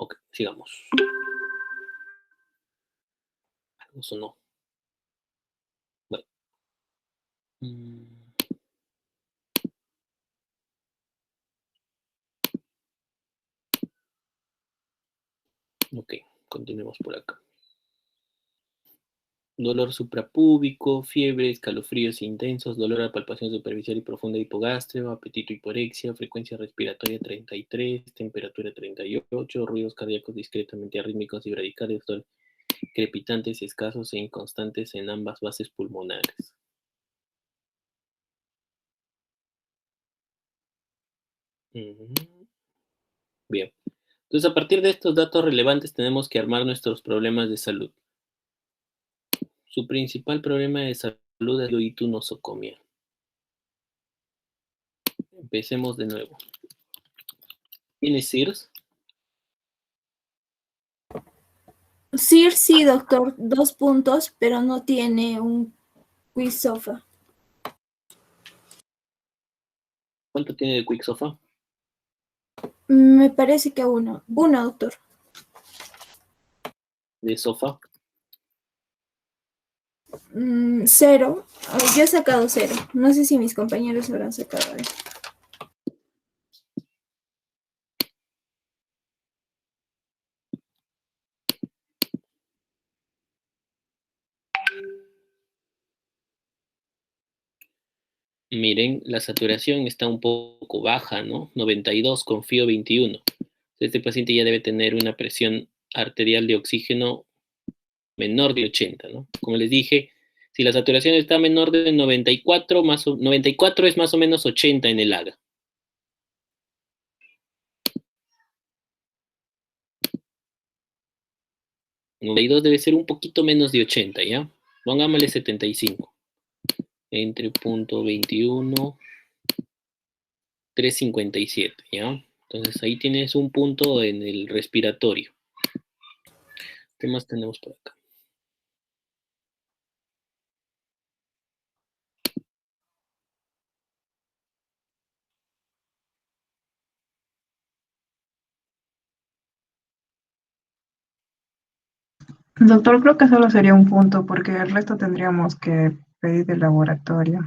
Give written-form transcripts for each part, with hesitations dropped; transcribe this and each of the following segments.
Ok, sigamos. Algo sonó. Bueno. Ok, continuemos por acá. Dolor suprapúbico, fiebre, escalofríos intensos, dolor a palpación superficial y profunda hipogástreo, apetito hiporexia, frecuencia respiratoria 33, temperatura 38, ruidos cardíacos discretamente arrítmicos y bradicárdidos, crepitantes, escasos e inconstantes en ambas bases pulmonares. Bien. Entonces, a partir de estos datos relevantes, tenemos que armar nuestros problemas de salud. Su principal problema de salud es la nosocomia. Empecemos de nuevo. ¿Tiene SIRS? SIRS sí, doctor, 2 puntos, pero no tiene un Quick-SOFA. ¿Cuánto tiene de Quick-SOFA? Me parece que uno, doctor. ¿De SOFA? 0. Yo he sacado 0. No sé si mis compañeros habrán sacado. Miren, la saturación está un poco baja, ¿no? 92, confío 21. Este paciente ya debe tener una presión arterial de oxígeno menor de 80, ¿no? Como les dije, si la saturación está menor de 94, 94 es más o menos 80 en el AGA. $92 debe ser un poquito menos de 80, ¿ya? Pongámosle 75. Entre punto 21, 357, ¿ya? Entonces ahí tienes un punto en el respiratorio. ¿Qué más tenemos por acá? Doctor, creo que solo sería un punto porque el resto tendríamos que pedir del laboratorio.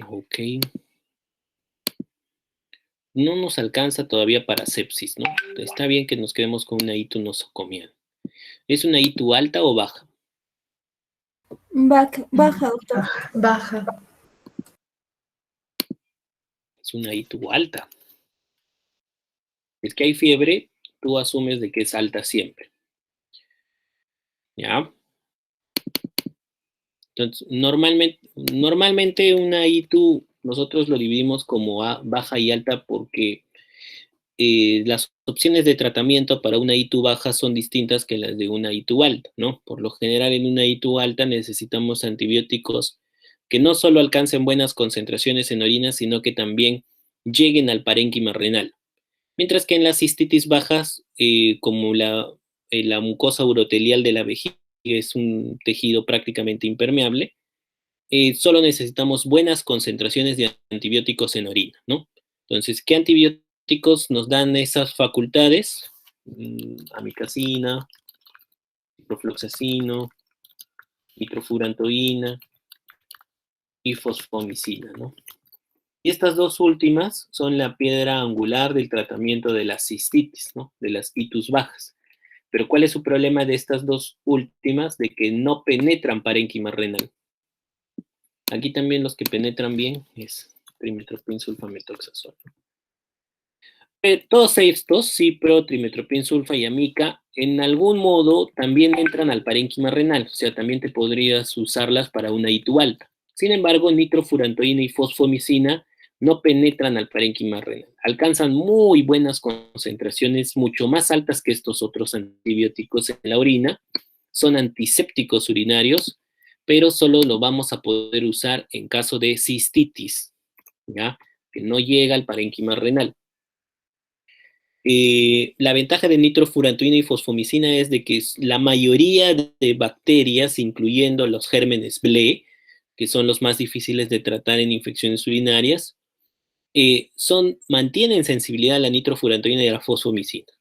Ok. No nos alcanza todavía para sepsis, ¿no? Está bien que nos quedemos con una ITU nosocomial. ¿Es una ITU alta o baja? Baja, doctor. Baja. Es una ITU alta. Es que hay fiebre, tú asumes de que es alta siempre. ¿Ya? Entonces, normalmente una ITU nosotros lo dividimos como baja y alta porque las opciones de tratamiento para una ITU baja son distintas que las de una ITU alta, ¿no? Por lo general, en una ITU alta necesitamos antibióticos que no solo alcancen buenas concentraciones en orina, sino que también lleguen al parénquima renal. Mientras que en las cistitis bajas, como la mucosa urotelial de la vejiga es un tejido prácticamente impermeable, solo necesitamos buenas concentraciones de antibióticos en orina, ¿no? Entonces, ¿qué antibióticos nos dan esas facultades? Amikacina, ciprofloxacino, nitrofurantoína y fosfomicina, ¿no? Y estas dos últimas son la piedra angular del tratamiento de las cistitis, ¿no? De las itus bajas. Pero ¿cuál es su problema de estas dos últimas? De que no penetran parénquima renal. Aquí también los que penetran bien es trimetoprim sulfamethoxazol. Todos estos, cipro, trimetoprim sulfa y amica, en algún modo también entran al parénquima renal, o sea, también te podrías usarlas para una ITU alta. Sin embargo, nitrofurantoína y fosfomicina no penetran al parénquima renal. Alcanzan muy buenas concentraciones, mucho más altas que estos otros antibióticos en la orina. Son antisépticos urinarios, pero solo lo vamos a poder usar en caso de cistitis, ¿ya? Que no llega al parénquima renal. La ventaja de nitrofurantoína y fosfomicina es de que la mayoría de bacterias, incluyendo los gérmenes BLE, que son los más difíciles de tratar en infecciones urinarias, mantienen sensibilidad a la nitrofurantoína y a la fosfomicina.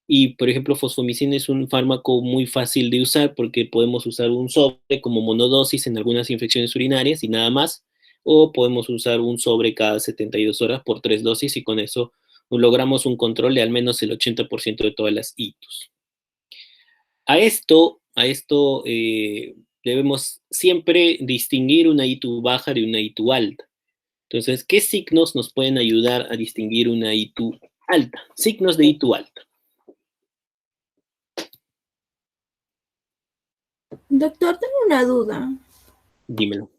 Y, por ejemplo, fosfomicina es un fármaco muy fácil de usar porque podemos usar un sobre como monodosis en algunas infecciones urinarias y nada más, o podemos usar un sobre cada 72 horas por 3 dosis y con eso logramos un control de al menos el 80% de todas las ITUs. A esto debemos siempre distinguir una ITU baja de una ITU alta. Entonces, ¿qué signos nos pueden ayudar a distinguir una ITU alta? Signos de ITU alta. Doctor, tengo una duda. Dímelo.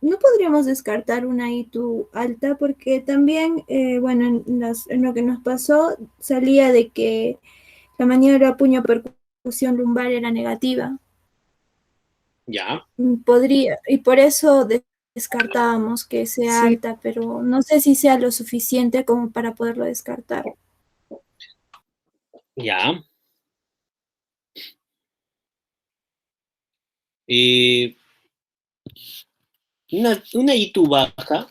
No podríamos descartar una ITU alta porque también, bueno, en lo que nos pasó salía de que la maniobra puño percusión lumbar era negativa. Ya. Podría, y por eso descartábamos que sea Sí. alta, pero no sé si sea lo suficiente como para poderlo descartar. Ya. Una ITU baja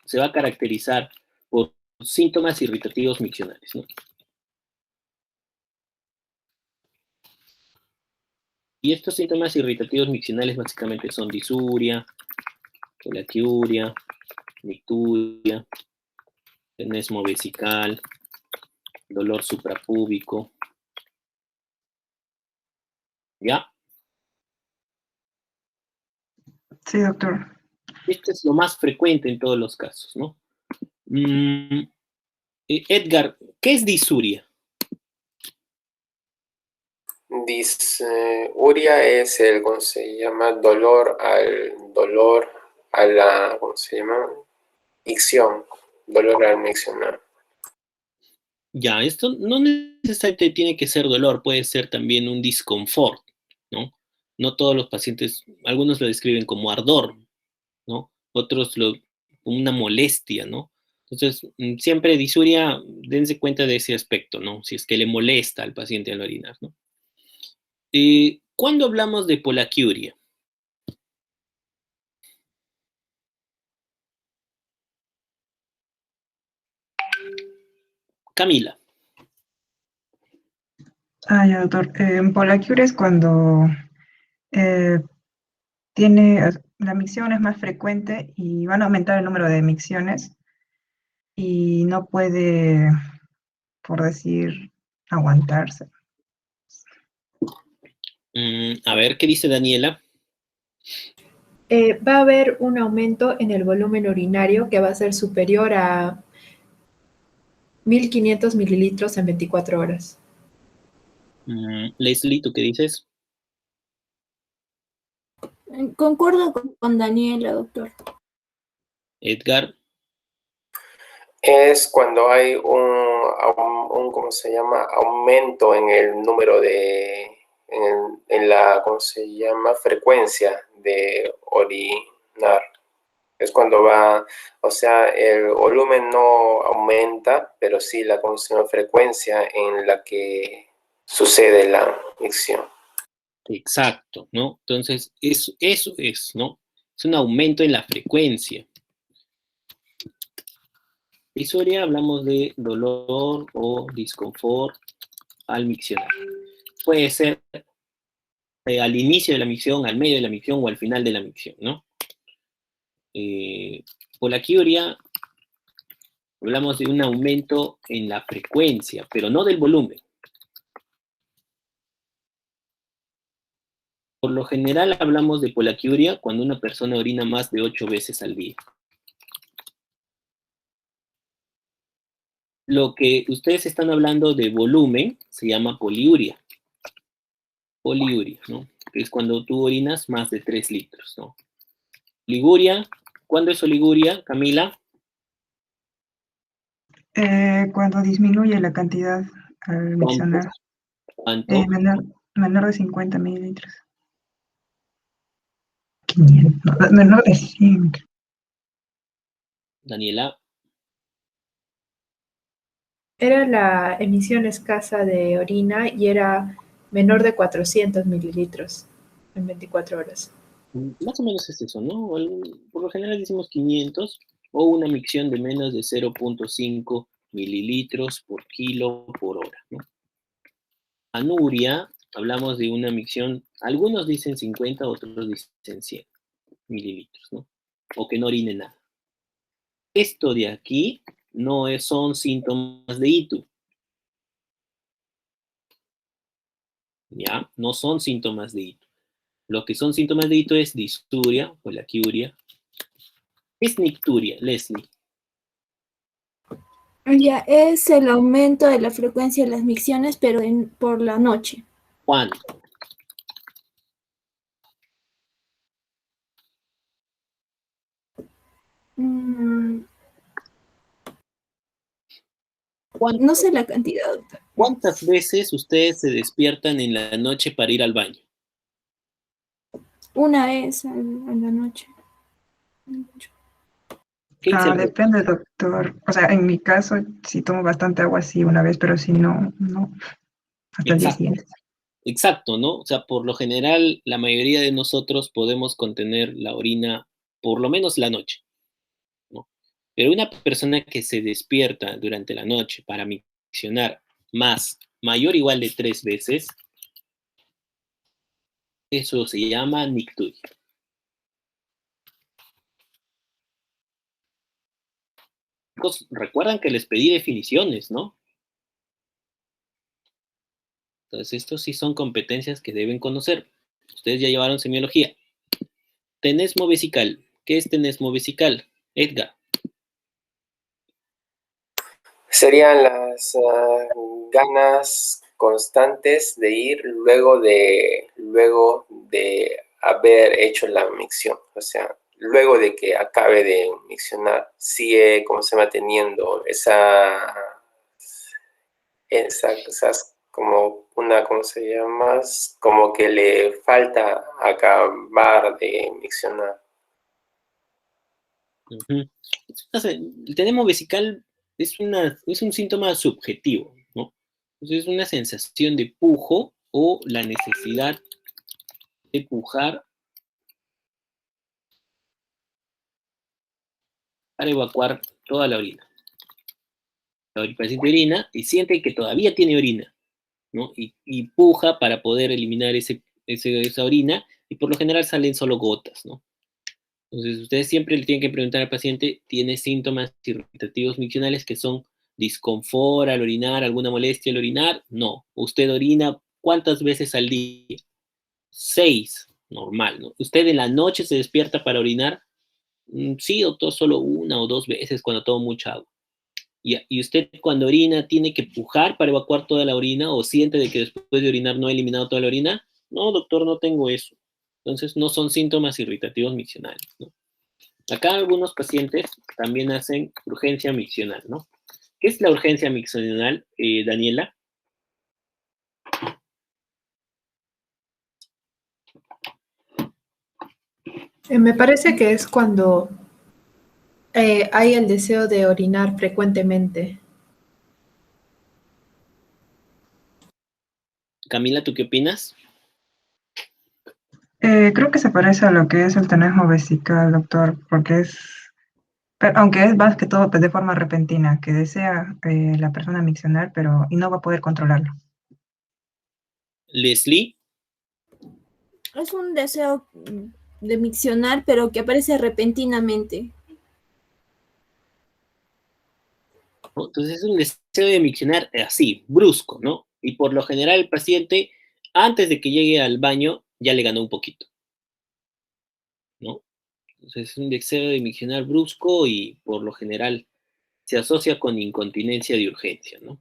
se va a caracterizar por síntomas irritativos miccionales, ¿no? Y estos síntomas irritativos miccionales básicamente son disuria, colaquiuria, nicturia, tenesmo vesical, dolor suprapúbico. ¿Ya? Sí, doctor. Esto es lo más frecuente en todos los casos, ¿no? Edgar, ¿qué es disuria? Disuria es el, ¿cómo se llama? Dolor a la, ¿cómo se llama? Micción, dolor al miccionar. Ya, esto no necesariamente tiene que ser dolor, puede ser también un disconfort, ¿no? No todos los pacientes, algunos lo describen como ardor, ¿no? Otros como una molestia, ¿no? Entonces, siempre disuria, dense cuenta de ese aspecto, ¿no? Si es que le molesta al paciente al orinar, ¿no? ¿Cuándo hablamos de polaquiuria? Camila. Ya, doctor. Polaquiuria es cuando la micción es más frecuente y van a aumentar el número de micciones y no puede, por decir, aguantarse. A ver, ¿qué dice Daniela? Va a haber un aumento en el volumen urinario que va a ser superior a 1.500 mililitros en 24 horas. Leslie, ¿tú qué dices? Concuerdo con Daniela, doctor. Edgar. Es cuando hay ¿cómo se llama? Aumento en el número en la, ¿cómo se llama? Frecuencia de orinar. Es cuando o sea, el volumen no aumenta, pero sí la, ¿cómo se llama? Frecuencia en la que sucede la micción. Exacto, ¿no? Entonces, eso es, ¿no? Es un aumento en la frecuencia. Disuria, hablamos de dolor o disconfort al miccionar. Puede ser al inicio de la micción, al medio de la micción o al final de la micción, ¿no? Polaquiuria, hablamos de un aumento en la frecuencia, pero no del volumen. Por lo general hablamos de polaquiuria cuando una persona orina más de 8 veces al día. Lo que ustedes están hablando de volumen se llama poliuria. Poliuria, ¿no? Que es cuando tú orinas más de 3 litros, ¿no? Liguria, ¿cuándo es oliguria, Camila? Cuando disminuye la cantidad al miccionar. ¿Cuánto? Menor de 50 mililitros. 500, menor de 100. Daniela. Era la emisión escasa de orina y era menor de 400 mililitros en 24 horas. Más o menos es eso, ¿no? Por lo general decimos 500 o una micción de menos de 0.5 mililitros por kilo por hora, ¿no? Anuria, hablamos de una micción, algunos dicen 50, otros dicen 100 mililitros, ¿no? O que no orine nada. Esto de aquí son síntomas de ITU, ¿ya? No son síntomas de ITU. Lo que son síntomas de ITU es disuria o laquiuria. Es nicturia, Leslie. Ya es el aumento de la frecuencia de las micciones, pero por la noche. ¿Cuánto? No sé la cantidad. ¿Cuántas veces ustedes se despiertan en la noche para ir al baño? Una vez a la noche. ¿Qué dice el doctor? Depende, doctor. O sea, en mi caso, si tomo bastante agua, sí, una vez, pero si no, no, hasta el día Exacto, siguiente. exacto, ¿no? O sea, por lo general, la mayoría de nosotros podemos contener la orina por lo menos la noche, ¿no? Pero una persona que se despierta durante la noche para miccionar mayor o igual de 3 veces, eso se llama nicturia. Recuerdan que les pedí definiciones, ¿no? Entonces, estos sí son competencias que deben conocer. Ustedes ya llevaron semiología. Tenesmo vesical. ¿Qué es tenesmo vesical? Edgar. Serían las ganas constantes de ir luego de haber hecho la micción. O sea, luego de que acabe de miccionar, sigue como se va teniendo esas como una, ¿cómo se llama? Como que le falta acabar de miccionar. Entonces, el tenemo vesical es un síntoma subjetivo, ¿no? Entonces, es una sensación de pujo o la necesidad de pujar para evacuar toda la orina. El paciente orina y siente que todavía tiene orina, ¿no? Y puja para poder eliminar esa orina y por lo general salen solo gotas, ¿no? Entonces, ustedes siempre le tienen que preguntar al paciente, ¿tiene síntomas irritativos miccionales que son disconfort al orinar, alguna molestia al orinar? No. ¿Usted orina cuántas veces al día? 6, normal, ¿no? ¿Usted en la noche se despierta para orinar? Sí, doctor, solo 1 o 2 veces cuando tomo mucha agua. ¿Y usted cuando orina tiene que pujar para evacuar toda la orina o siente de que después de orinar no ha eliminado toda la orina? No, doctor, no tengo eso. Entonces, no son síntomas irritativos miccionales, ¿no? Acá algunos pacientes también hacen urgencia miccional, ¿no? ¿Qué es la urgencia miccional, Daniela? Me parece que es cuando hay el deseo de orinar frecuentemente. Camila, ¿tú qué opinas? Creo que se parece a lo que es el tenesmo vesical, doctor, porque aunque es más que todo pues, de forma repentina, que desea la persona miccionar, y no va a poder controlarlo. Leslie, Es un deseo de miccionar, pero que aparece repentinamente. ¿no? Entonces es un deseo de miccionar así, brusco, ¿no? Y por lo general el paciente, antes de que llegue al baño, ya le ganó un poquito, ¿no? Entonces es un deseo de miccionar brusco y por lo general se asocia con incontinencia de urgencia, ¿no?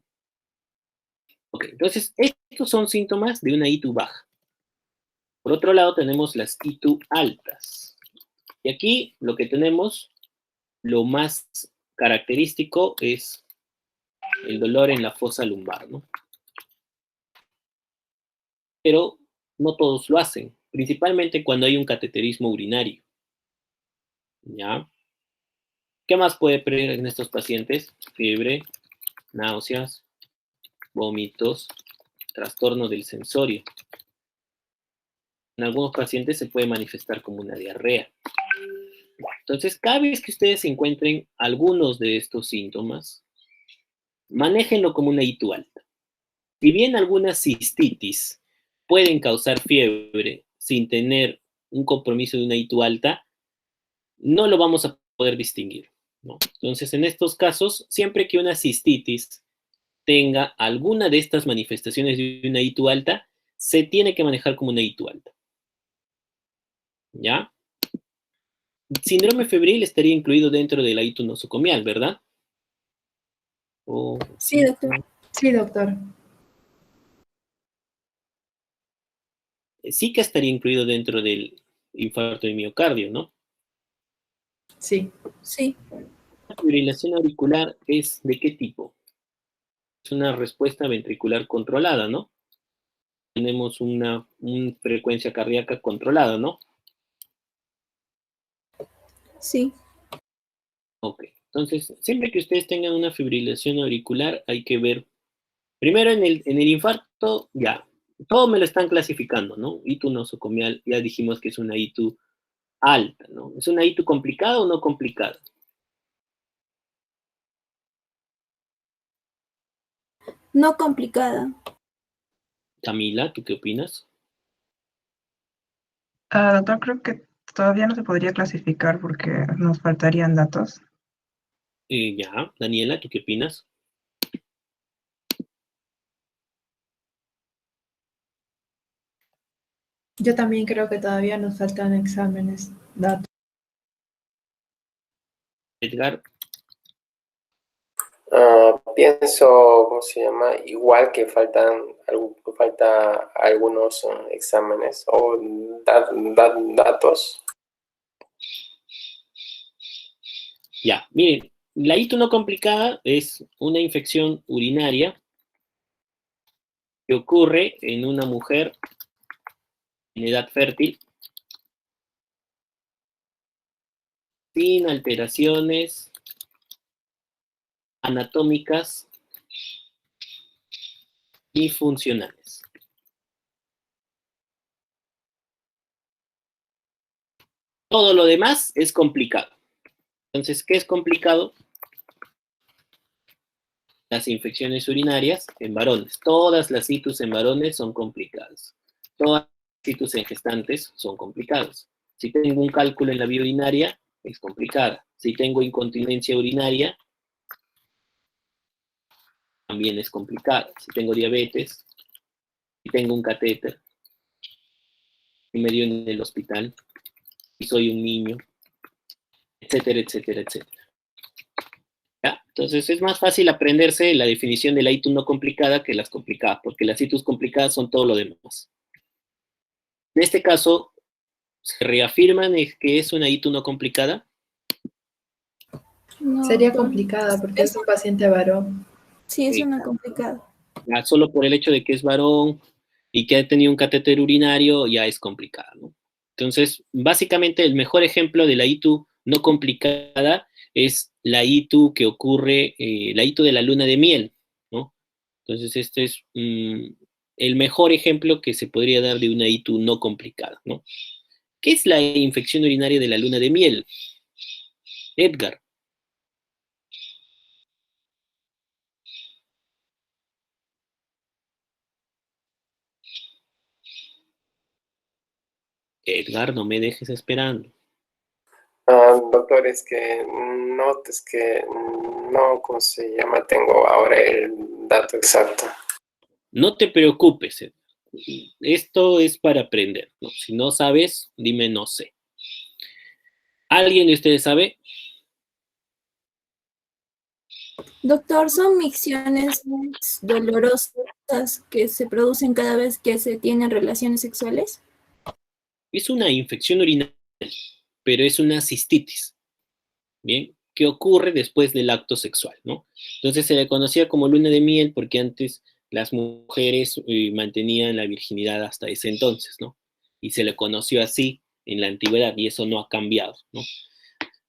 Ok, entonces estos son síntomas de una ITU baja. Por otro lado tenemos las ITU altas. Y aquí lo que tenemos, lo más característico es el dolor en la fosa lumbar, ¿no? Pero no todos lo hacen, principalmente cuando hay un cateterismo urinario, ¿ya? ¿Qué más puede prever en estos pacientes? Fiebre, náuseas, vómitos, trastorno del sensorio. En algunos pacientes se puede manifestar como una diarrea. Entonces, cada vez que ustedes encuentren algunos de estos síntomas, manéjenlo como una ITU alta. Si bien algunas cistitis pueden causar fiebre sin tener un compromiso de una ITU alta, no lo vamos a poder distinguir, ¿no? Entonces, en estos casos, siempre que una cistitis tenga alguna de estas manifestaciones de una ITU alta, se tiene que manejar como una ITU alta. ¿Ya? Síndrome febril estaría incluido dentro de la ITU nosocomial, ¿verdad? Sí, doctor. Sí, doctor. Sí que estaría incluido dentro del infarto de miocardio, ¿no? Sí. Sí. La fibrilación auricular es ¿de qué tipo? Es una respuesta ventricular controlada, ¿no? Tenemos una frecuencia cardíaca controlada, ¿no? Sí. Ok. Entonces, siempre que ustedes tengan una fibrilación auricular, hay que ver, primero en el infarto, ya, todo me lo están clasificando, ¿no? ITU nosocomial, ya dijimos que es una ITU alta, ¿no? ¿Es una ITU complicada o no complicada? No complicada. Camila, ¿tú qué opinas? Doctor, creo que todavía no se podría clasificar porque nos faltarían datos. Ya, Daniela, ¿tú qué opinas? Yo también creo que todavía nos faltan exámenes, datos. Edgar, Pienso, ¿cómo se llama? Igual que falta algunos exámenes o datos. ya, miren, la ITU no complicada es una infección urinaria que ocurre en una mujer en edad fértil sin alteraciones anatómicas y funcionales. Todo lo demás es complicado. Entonces, ¿qué es complicado? Las infecciones urinarias en varones. Todas las ITUs en varones son complicadas. Todas las ITUs en gestantes son complicadas. Si tengo un cálculo en la vía urinaria, es complicada. Si tengo incontinencia urinaria, también es complicada. Si tengo diabetes, si tengo un catéter, y me dio en el hospital, y soy un niño, etcétera, etcétera, etcétera. ¿Ya? Entonces es más fácil aprenderse la definición de la ITU no complicada que las complicadas, porque las ITUs complicadas son todo lo demás. En este caso, se reafirman que es una ITU no complicada. No, Sería doctor. complicada porque es un paciente varón. Sí, es una complicada. Ya solo por el hecho de que es varón y que ha tenido un catéter urinario, ya es complicada, ¿no? Entonces, básicamente el mejor ejemplo de la ITU no complicada es la ITU que ocurre, la ITU de la luna de miel, ¿no? Entonces, este es el mejor ejemplo que se podría dar de una ITU no complicada, ¿no? ¿Qué es la infección urinaria de la luna de miel? Edgar. Edgar, no me dejes esperando. Doctor, es que no, ¿cómo se llama? Tengo ahora el dato exacto. No te preocupes, Edgar. Esto es para aprender, ¿no? Si no sabes, dime no sé. ¿Alguien de ustedes sabe? Doctor, ¿son micciones dolorosas que se producen cada vez que se tienen relaciones sexuales? Es una infección urinaria, pero es una cistitis, ¿bien? Que ocurre después del acto sexual, ¿no? Entonces se le conocía como luna de miel porque antes las mujeres mantenían la virginidad hasta ese entonces, ¿no? Y se le conoció así en la antigüedad y eso no ha cambiado, ¿no?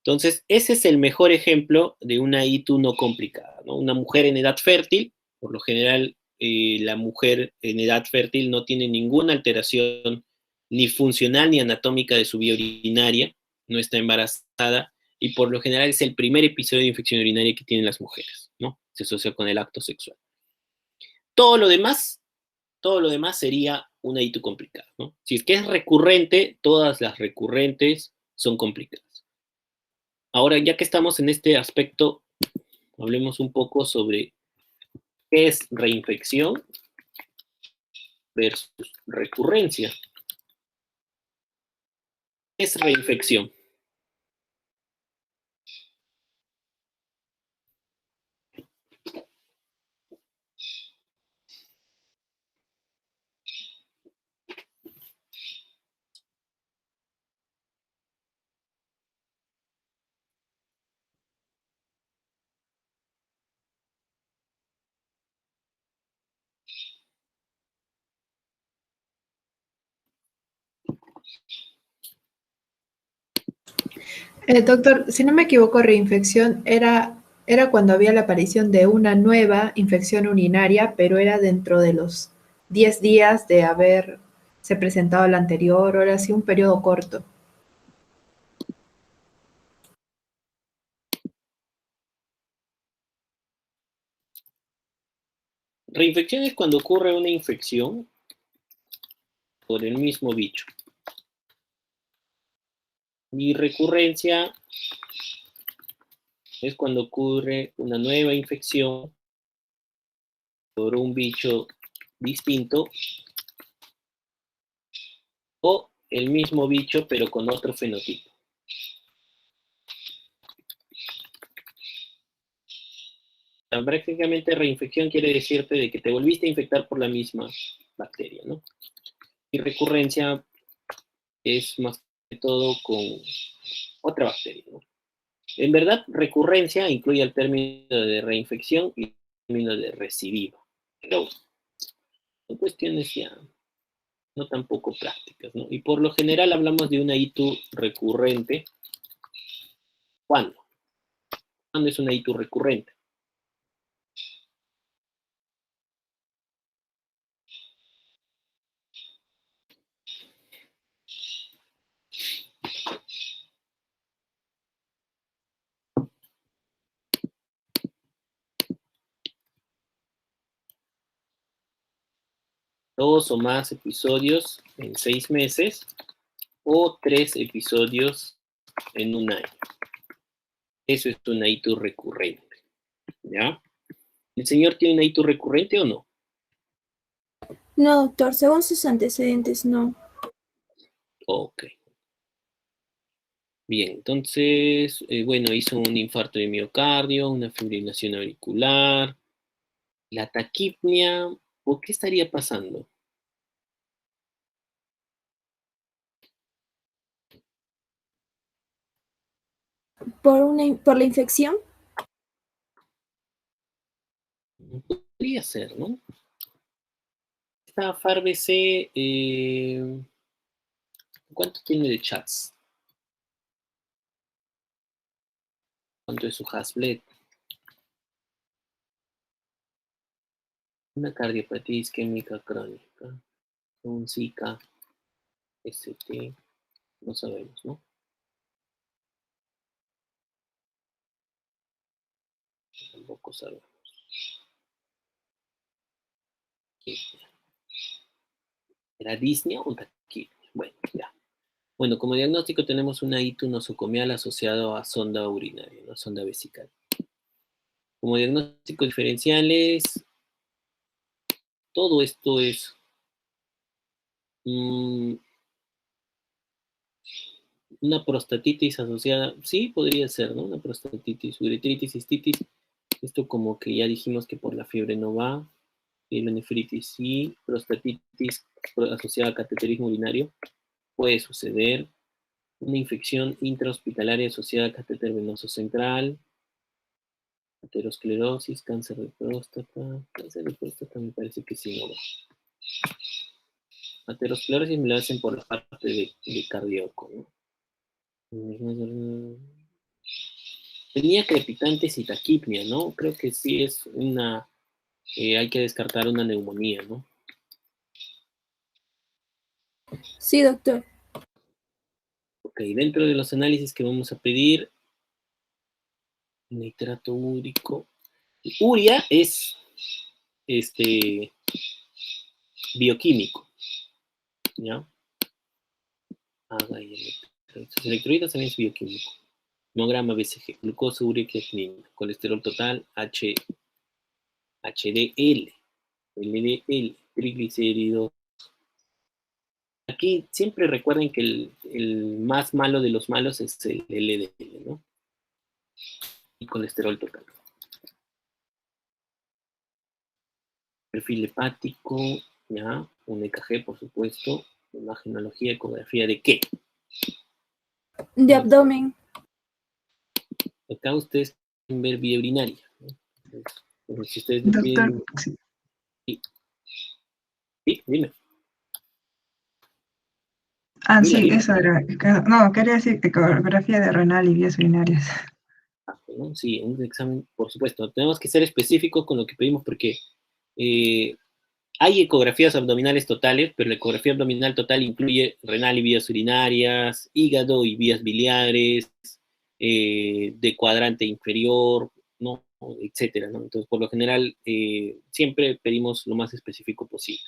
Entonces, ese es el mejor ejemplo de una ITU no complicada, ¿no? Una mujer en edad fértil, por lo general, la mujer en edad fértil no tiene ninguna alteración ni funcional ni anatómica de su vía urinaria, no está embarazada, y por lo general es el primer episodio de infección urinaria que tienen las mujeres, ¿no? Se asocia con el acto sexual. Todo lo demás sería una ITU complicada, ¿no? Si es que es recurrente, todas las recurrentes son complicadas. Ahora, ya que estamos en este aspecto, hablemos un poco sobre qué es reinfección versus recurrencia. ¿Qué es reinfección? Doctor, si no me equivoco, reinfección era cuando había la aparición de una nueva infección urinaria, pero era dentro de los 10 días de haberse presentado la anterior, o era así un periodo corto. Reinfección es cuando ocurre una infección por el mismo bicho. Y recurrencia es cuando ocurre una nueva infección por un bicho distinto o el mismo bicho pero con otro fenotipo. Prácticamente reinfección quiere decirte de que te volviste a infectar por la misma bacteria, ¿no? Y recurrencia es más que todo con otra bacteria, ¿no? En verdad, recurrencia incluye el término de reinfección y el término de recidiva, pero son cuestiones ya no tan poco prácticas, ¿no? Y por lo general hablamos de una ITU recurrente. ¿Cuándo? ¿Cuándo es una ITU recurrente? Dos o más episodios en 6 meses o 3 episodios en un año. Eso es una ITU recurrente, ¿ya? ¿El señor tiene una ITU recurrente o no? No, doctor, según sus antecedentes, no. Ok. Bien, entonces, bueno, hizo un infarto de miocardio, una fibrilación auricular, la taquipnia, ¿por qué estaría pasando? ¿Por la infección? Podría ser, ¿no? Esta FARBC, ¿cuánto tiene de chats? ¿Cuánto es su Hasbled? Una cardiopatía isquémica crónica, un Zika, ST, no sabemos, ¿no? Tampoco sabemos. ¿Era disnea o taquipnia? Bueno, ya. Bueno, como diagnóstico tenemos una ITU nosocomial asociado a sonda urinaria, ¿no? Sonda vesical. Como diagnósticos diferenciales, todo esto es una prostatitis asociada, sí, podría ser, ¿no? Una prostatitis, uretritis, cistitis. Esto como que ya dijimos que por la fiebre no va. Pielonefritis sí, prostatitis asociada a cateterismo urinario puede suceder. Una infección intrahospitalaria asociada a catéter venoso central, aterosclerosis, cáncer de próstata me parece que sí no va. Aterosclerosis me la hacen por la parte de cardíaco, ¿no? Tenía crepitantes y taquipnia, ¿no? Creo que sí es una... hay que descartar una neumonía, ¿no? Sí, doctor. Ok, dentro de los análisis que vamos a pedir, nitrato úrico. Uria es bioquímico, ¿ya? Los electrolitos también es bioquímico. Hemograma BCG, glucosa, urea, creatinina, colesterol total, HDL, LDL, triglicéridos. Aquí siempre recuerden que el más malo de los malos es el LDL, ¿no? Y colesterol total. Perfil hepático, ya, un EKG, por supuesto, imagenología, ecografía de qué. De abdomen. Acá ustedes pueden ver vía urinaria, ¿no? Entonces, si ustedes me Doctor, piden... sí. Sí, dime. Ah, Dime, sí, dime. eso era. No, quería decir ecografía de renal y vías urinarias. ¿No? Sí, un examen, por supuesto. Tenemos que ser específicos con lo que pedimos porque hay ecografías abdominales totales, pero la ecografía abdominal total incluye renal y vías urinarias, hígado y vías biliares, de cuadrante inferior, ¿no? Etcétera, ¿no? Entonces, por lo general, siempre pedimos lo más específico posible.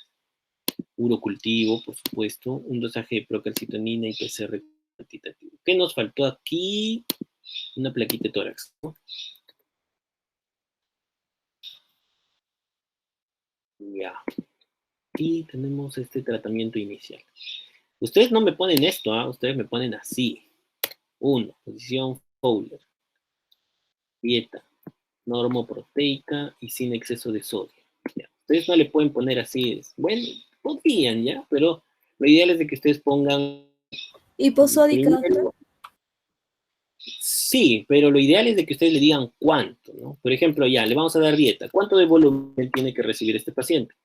Urocultivo, por supuesto, un dosaje de procalcitonina y PCR cuantitativo. ¿Qué nos faltó aquí? Una plaquita de tórax, ¿no? Ya. Y tenemos este tratamiento inicial. Ustedes no me ponen esto, ¿ah? Ustedes me ponen así. 1. Posición Fowler. Dieta normoproteica y sin exceso de sodio. Ya. Ustedes no le pueden poner así. Bueno, podrían, ¿ya? Pero lo ideal es de que ustedes pongan... Hiposódica, doctor. Primero, sí, pero lo ideal es de que ustedes le digan cuánto, ¿no? Por ejemplo, ya, le vamos a dar dieta. ¿Cuánto de volumen tiene que recibir este paciente?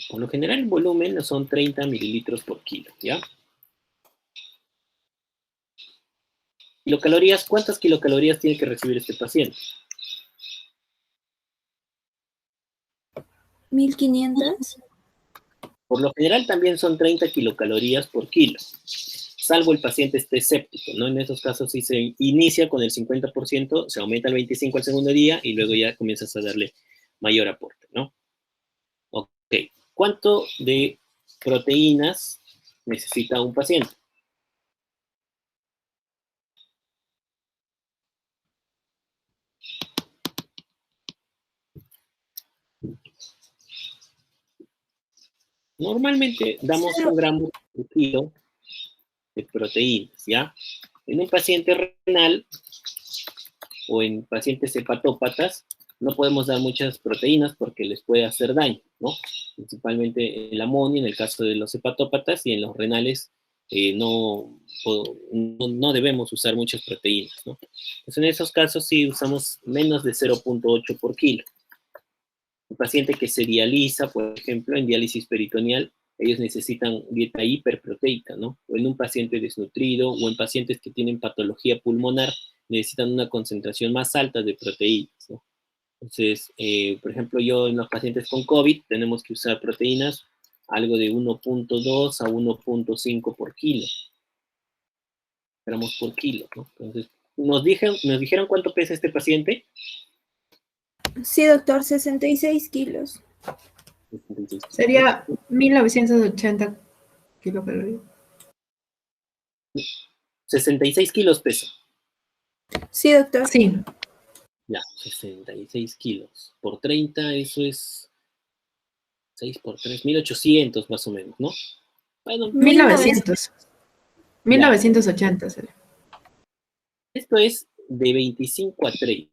Por lo general, el volumen son 30 mililitros por kilo, ¿ya? Kilocalorías, ¿cuántas kilocalorías tiene que recibir este paciente? 1500. Por lo general también son 30 kilocalorías por kilo, salvo el paciente esté séptico, ¿no? En esos casos sí se inicia con el 50%, se aumenta el 25% al segundo día y luego ya comienzas a darle mayor aporte, ¿no? Ok. ¿Cuánto de proteínas necesita un paciente? Normalmente damos 1 gramo por kilo de proteínas, ¿ya? En un paciente renal o en pacientes hepatópatas no podemos dar muchas proteínas porque les puede hacer daño, ¿no? Principalmente el amonio en el caso de los hepatópatas y en los renales no debemos usar muchas proteínas, ¿no? Entonces en esos casos sí usamos menos de 0.8 por kilo. Un paciente que se dializa, por ejemplo, en diálisis peritoneal, ellos necesitan dieta hiperproteica, ¿no? O en un paciente desnutrido o en pacientes que tienen patología pulmonar, necesitan una concentración más alta de proteínas, ¿no? Entonces, por ejemplo, yo en los pacientes con COVID tenemos que usar proteínas algo de 1.2 a 1.5 por kilo, gramos por kilo, ¿no? Entonces, nos dijeron cuánto pesa este paciente. Sí, doctor, 66 kilos. Sería 1980 kilocalorías. 66 kilos pesa. Sí, doctor. Sí, Ya, 66 kilos. Por 30, eso es 6 por 3, 1800 más o menos, ¿no? Bueno, 1900. 1980 sería. esto es de 25 a 30.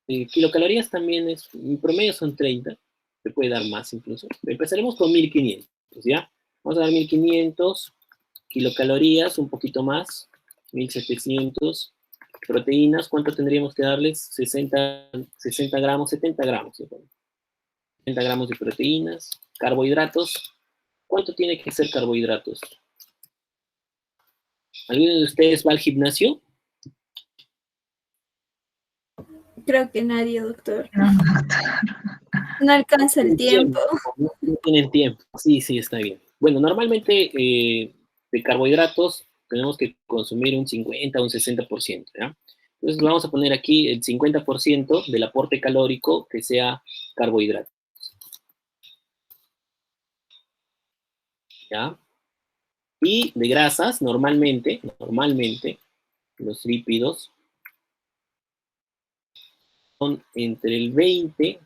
Kilocalorías también es, en promedio son 30, se puede dar más incluso. Empezaremos con 1500, ¿ya? Vamos a dar 1500 kilocalorías, un poquito más, 1700 proteínas. ¿Cuánto tendríamos que darles? 60 gramos, 70 gramos. 30 gramos de proteínas. Carbohidratos. ¿Cuánto tiene que ser carbohidratos? ¿Alguno de ustedes va al gimnasio? Creo que nadie, doctor. No, No alcanza el tiempo. No tienen tiempo. Sí, sí, está bien. Bueno, normalmente de carbohidratos tenemos que consumir un 50 o un 60%, ¿ya? Entonces vamos a poner aquí el 50% del aporte calórico que sea carbohidrato, ¿ya? Y de grasas, normalmente, los lípidos son entre el 20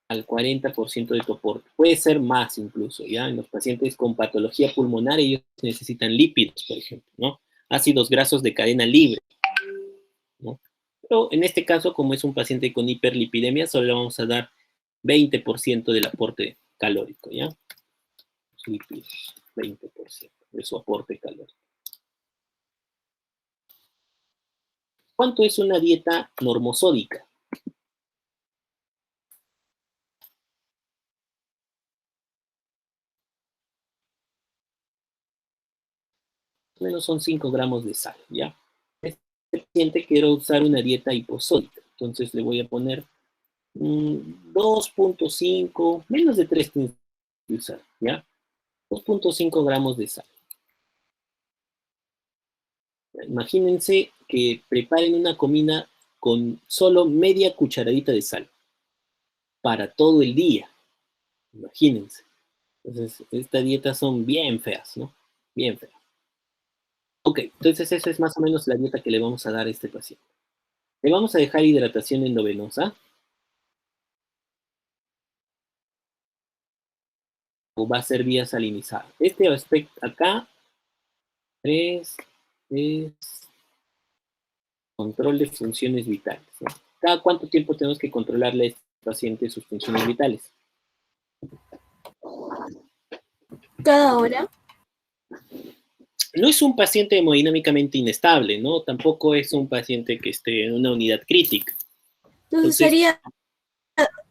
al 40% de tu aporte. Puede ser más incluso, ¿ya? En los pacientes con patología pulmonar, ellos necesitan lípidos, por ejemplo, ¿no? Ácidos grasos de cadena libre, ¿no? Pero en este caso, como es un paciente con hiperlipidemia, solo le vamos a dar 20% del aporte calórico, ¿ya? Lípidos, 20% de su aporte calórico. ¿Cuánto es una dieta normosódica? Menos son 5 gramos de sal, ¿ya? Este paciente quiero usar una dieta hiposódica, entonces le voy a poner 2.5, menos de 3 tienes que usar, ¿ya? 2.5 gramos de sal. Imagínense que preparen una comida con solo media cucharadita de sal para todo el día, imagínense. Entonces, estas dietas son bien feas, ¿no? Bien feas. Ok, entonces esa es más o menos la dieta que le vamos a dar a este paciente. Le vamos a dejar hidratación endovenosa o va a ser vía salinizada. Este aspecto acá es control de funciones vitales, ¿no? ¿Cada cuánto tiempo tenemos que controlarle a este paciente sus funciones vitales? Cada hora. No es un paciente hemodinámicamente inestable, ¿no? Tampoco es un paciente que esté en una unidad crítica. Entonces Entonces, sería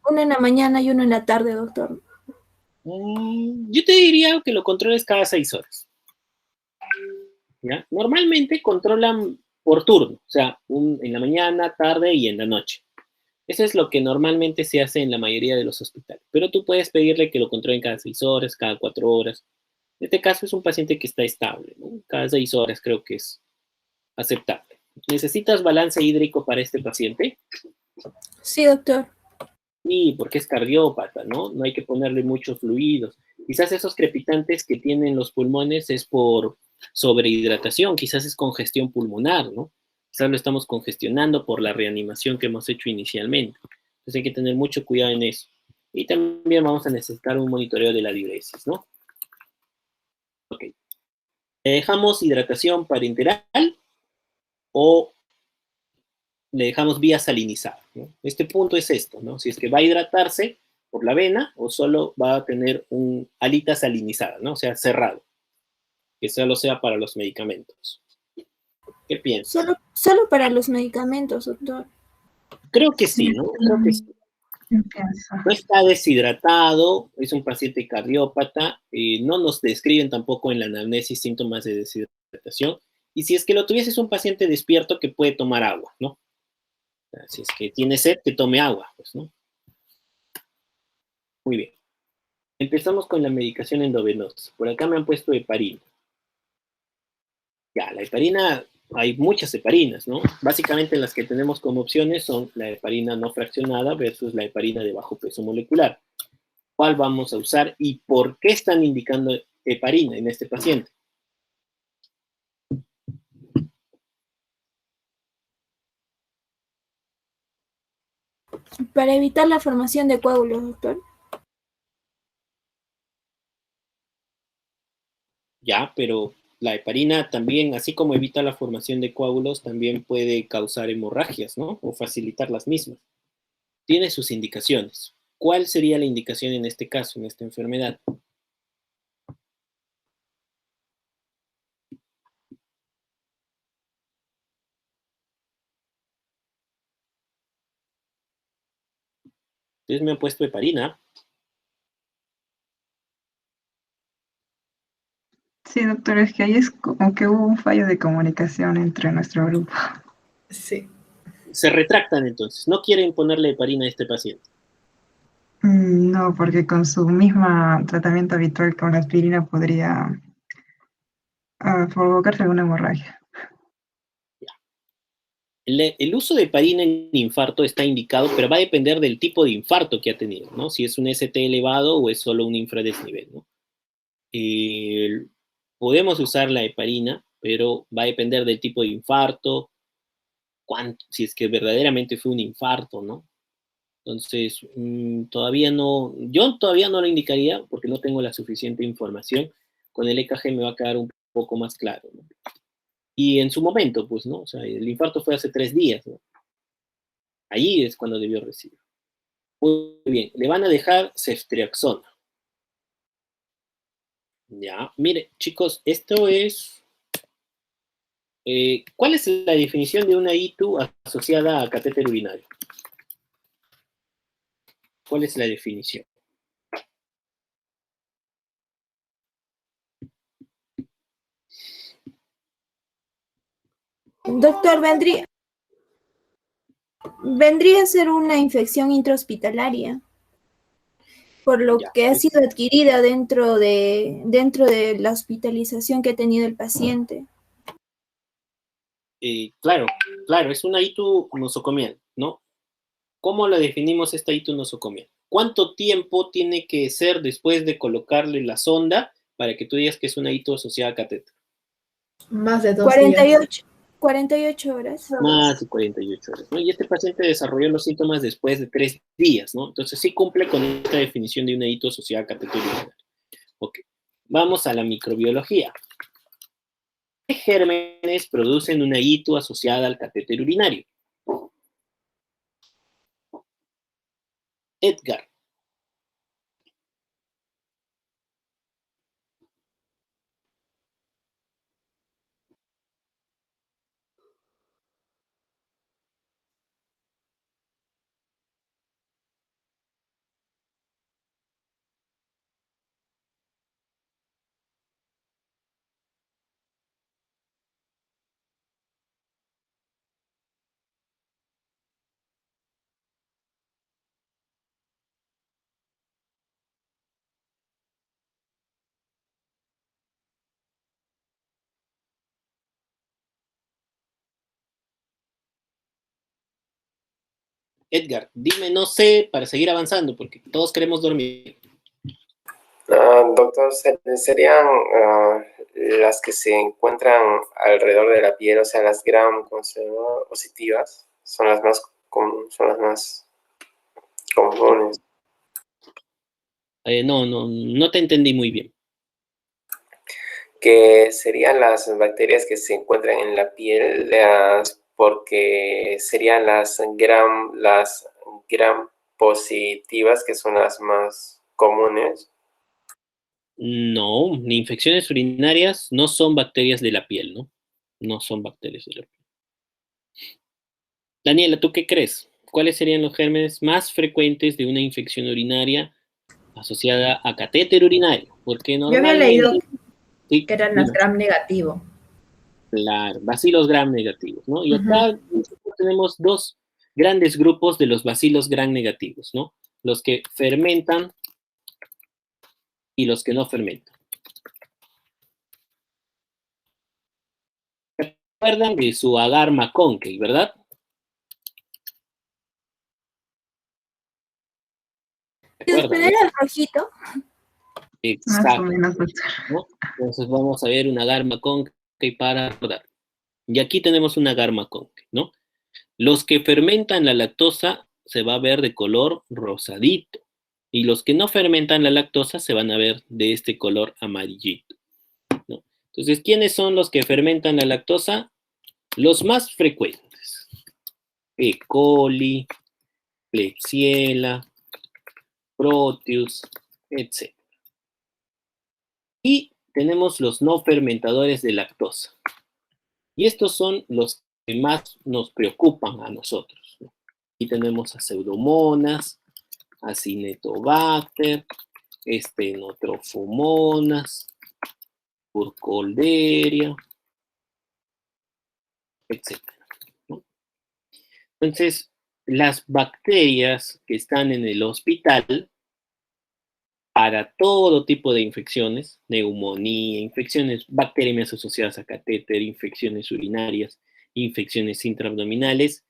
uno en la mañana y uno en la tarde, doctor. yo te diría que lo controles cada 6 horas, ¿ya? Normalmente controlan por turno, o sea, en la mañana, tarde y en la noche. Eso es lo que normalmente se hace en la mayoría de los hospitales. Pero tú puedes pedirle que lo controlen cada 6 horas, cada 4 horas. En este caso es un paciente que está estable, ¿no? Cada 6 horas creo que es aceptable. ¿Necesitas balance hídrico para este paciente? Sí, doctor. Sí, porque es cardiópata, ¿no? No hay que ponerle muchos fluidos. Quizás esos crepitantes que tienen los pulmones es por sobrehidratación, quizás es congestión pulmonar, ¿no? Quizás lo estamos congestionando por la reanimación que hemos hecho inicialmente. Entonces hay que tener mucho cuidado en eso. Y también vamos a necesitar un monitoreo de la diuresis, ¿no? Ok. ¿Le dejamos hidratación parenteral o le dejamos vía salinizada, ¿no? Este punto es esto, ¿no? Si es que va a hidratarse por la vena o solo va a tener un alita salinizada, ¿no? O sea, cerrado, que solo sea para los medicamentos. ¿Qué piensas? Solo para los medicamentos, doctor. Creo que sí, ¿no? Creo que sí. Pienso. No está deshidratado, es un paciente cardiópata, no nos describen tampoco en la anamnesis síntomas de deshidratación, y si es que lo tuviese es un paciente despierto que puede tomar agua, ¿no? Si es que tiene sed, que tome agua, pues, ¿no? Muy bien. Empezamos con la medicación endovenosa. Por acá me han puesto heparina. Ya, la heparina, hay muchas heparinas, ¿no? Básicamente las que tenemos como opciones son la heparina no fraccionada versus la heparina de bajo peso molecular. ¿Cuál vamos a usar y por qué están indicando heparina en este paciente? Para evitar la formación de coágulos, doctor. Ya, pero la heparina también, así como evita la formación de coágulos, también puede causar hemorragias, ¿no? O facilitar las mismas. Tiene sus indicaciones. ¿Cuál sería la indicación en este caso, en esta enfermedad? Ustedes me han puesto heparina. Sí, doctor, es que ahí es como que hubo un fallo de comunicación entre nuestro grupo. Sí. Se retractan entonces. No quieren ponerle heparina a este paciente. No, porque con su misma tratamiento habitual con la aspirina podría provocarse alguna hemorragia. El uso de heparina en infarto está indicado, pero va a depender del tipo de infarto que ha tenido, ¿no? Si es un ST elevado o es solo un infradesnivel, ¿no? Podemos usar la heparina, pero va a depender del tipo de infarto, si es que verdaderamente fue un infarto, ¿no? Entonces, yo todavía no lo indicaría porque no tengo la suficiente información. Con el EKG me va a quedar un poco más claro, ¿no? Y en su momento, pues, ¿no? O sea, el infarto fue hace 3 días, ¿no? Allí es cuando debió recibir. Muy bien, le van a dejar ceftriaxona. Ya, mire, chicos, esto es... ¿cuál es la definición de una ITU asociada a catéter urinario? ¿Cuál es la definición? Doctor, vendría a ser una infección intrahospitalaria, por lo Ya, que ha sido adquirida dentro de la hospitalización que ha tenido el paciente. claro, es una ITU nosocomial, ¿no? ¿Cómo la definimos esta ITU nosocomial? ¿Cuánto tiempo tiene que ser después de colocarle la sonda para que tú digas que es una ITU asociada a catéter? Más de 2 días. 48 horas. Más de 48 horas, ¿no? Y este paciente desarrolló los síntomas después de 3 días, ¿no? Entonces sí cumple con esta definición de una ITU asociada a catéter urinario. Ok, vamos a la microbiología. ¿Qué gérmenes producen una ITU asociada al catéter urinario? Edgar. Edgar, dime no sé para seguir avanzando porque todos queremos dormir. Doctor, serían las que se encuentran alrededor de la piel, o sea, las gram positivas, son las más comunes. No te entendí muy bien. Que serían las bacterias que se encuentran en la piel, porque serían las gram positivas, que son las más comunes. No, infecciones urinarias no son bacterias de la piel, ¿no? No son bacterias de la piel. Daniela, ¿tú qué crees? ¿Cuáles serían los gérmenes más frecuentes de una infección urinaria asociada a catéter urinario? Porque Yo había leído sí, que eran las gram negativo. Claro, bacilos gram negativos, ¿no? Y acá Ujú. tenemos dos grandes grupos de los bacilos gram negativos, ¿no? Los que fermentan y los que no fermentan. ¿Se acuerdan de su agar McConkey, verdad? ¿Se acuerdan, no? ¿Era el rojito? Más o Exacto, menos, doctor. ¿no? Entonces vamos a ver un agar McConkey para recordar. Y aquí tenemos un agar McConkey, ¿no? Los que fermentan la lactosa se va a ver de color rosadito. Y los que no fermentan la lactosa se van a ver de este color amarillito, ¿no? Entonces, ¿quiénes son los que fermentan la lactosa? Los más frecuentes. E. coli, Klebsiella, Proteus, etc. Y tenemos los no fermentadores de lactosa. Y estos son los que más nos preocupan a nosotros, ¿no? Aquí tenemos a Pseudomonas, Acinetobacter, Stenotrofomonas, Burkholderia, etc. ¿no? Entonces, las bacterias que están en el hospital para todo tipo de infecciones, neumonía, infecciones, bacterias asociadas a catéter, infecciones urinarias, infecciones intraabdominales,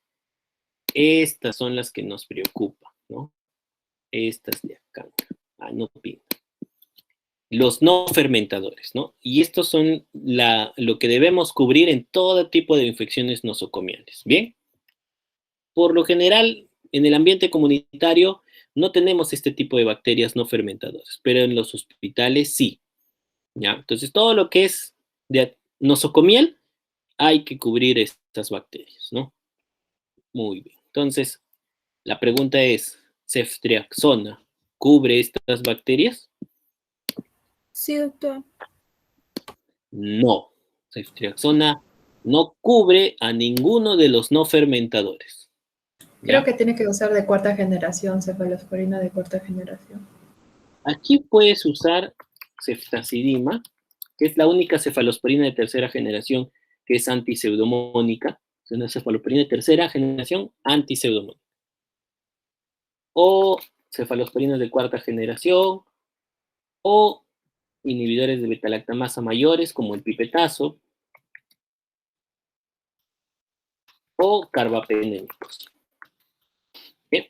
estas son las que nos preocupan, ¿no? Estas de acá, no pinta. Los no fermentadores, ¿no? Y estos son lo que debemos cubrir en todo tipo de infecciones nosocomiales, ¿bien? Por lo general, en el ambiente comunitario no tenemos este tipo de bacterias no fermentadoras, pero en los hospitales sí, ¿ya? Entonces, todo lo que es de nosocomial hay que cubrir estas bacterias, ¿no? Muy bien. Entonces, la pregunta es, ¿ceftriaxona cubre estas bacterias? Sí, doctor. No. Ceftriaxona no cubre a ninguno de los no fermentadores. Creo ¿Ya? que tiene que usar de cuarta generación, cefalosporina de cuarta generación. Aquí puedes usar ceftazidima, que es la única cefalosporina de tercera generación que es antipseudomónica. Es una cefalosporina de tercera generación antipseudomónica. O cefalosporinas de cuarta generación, o inhibidores de beta-lactamasa mayores, como el pipetazo, o carbapenémicos. Bien.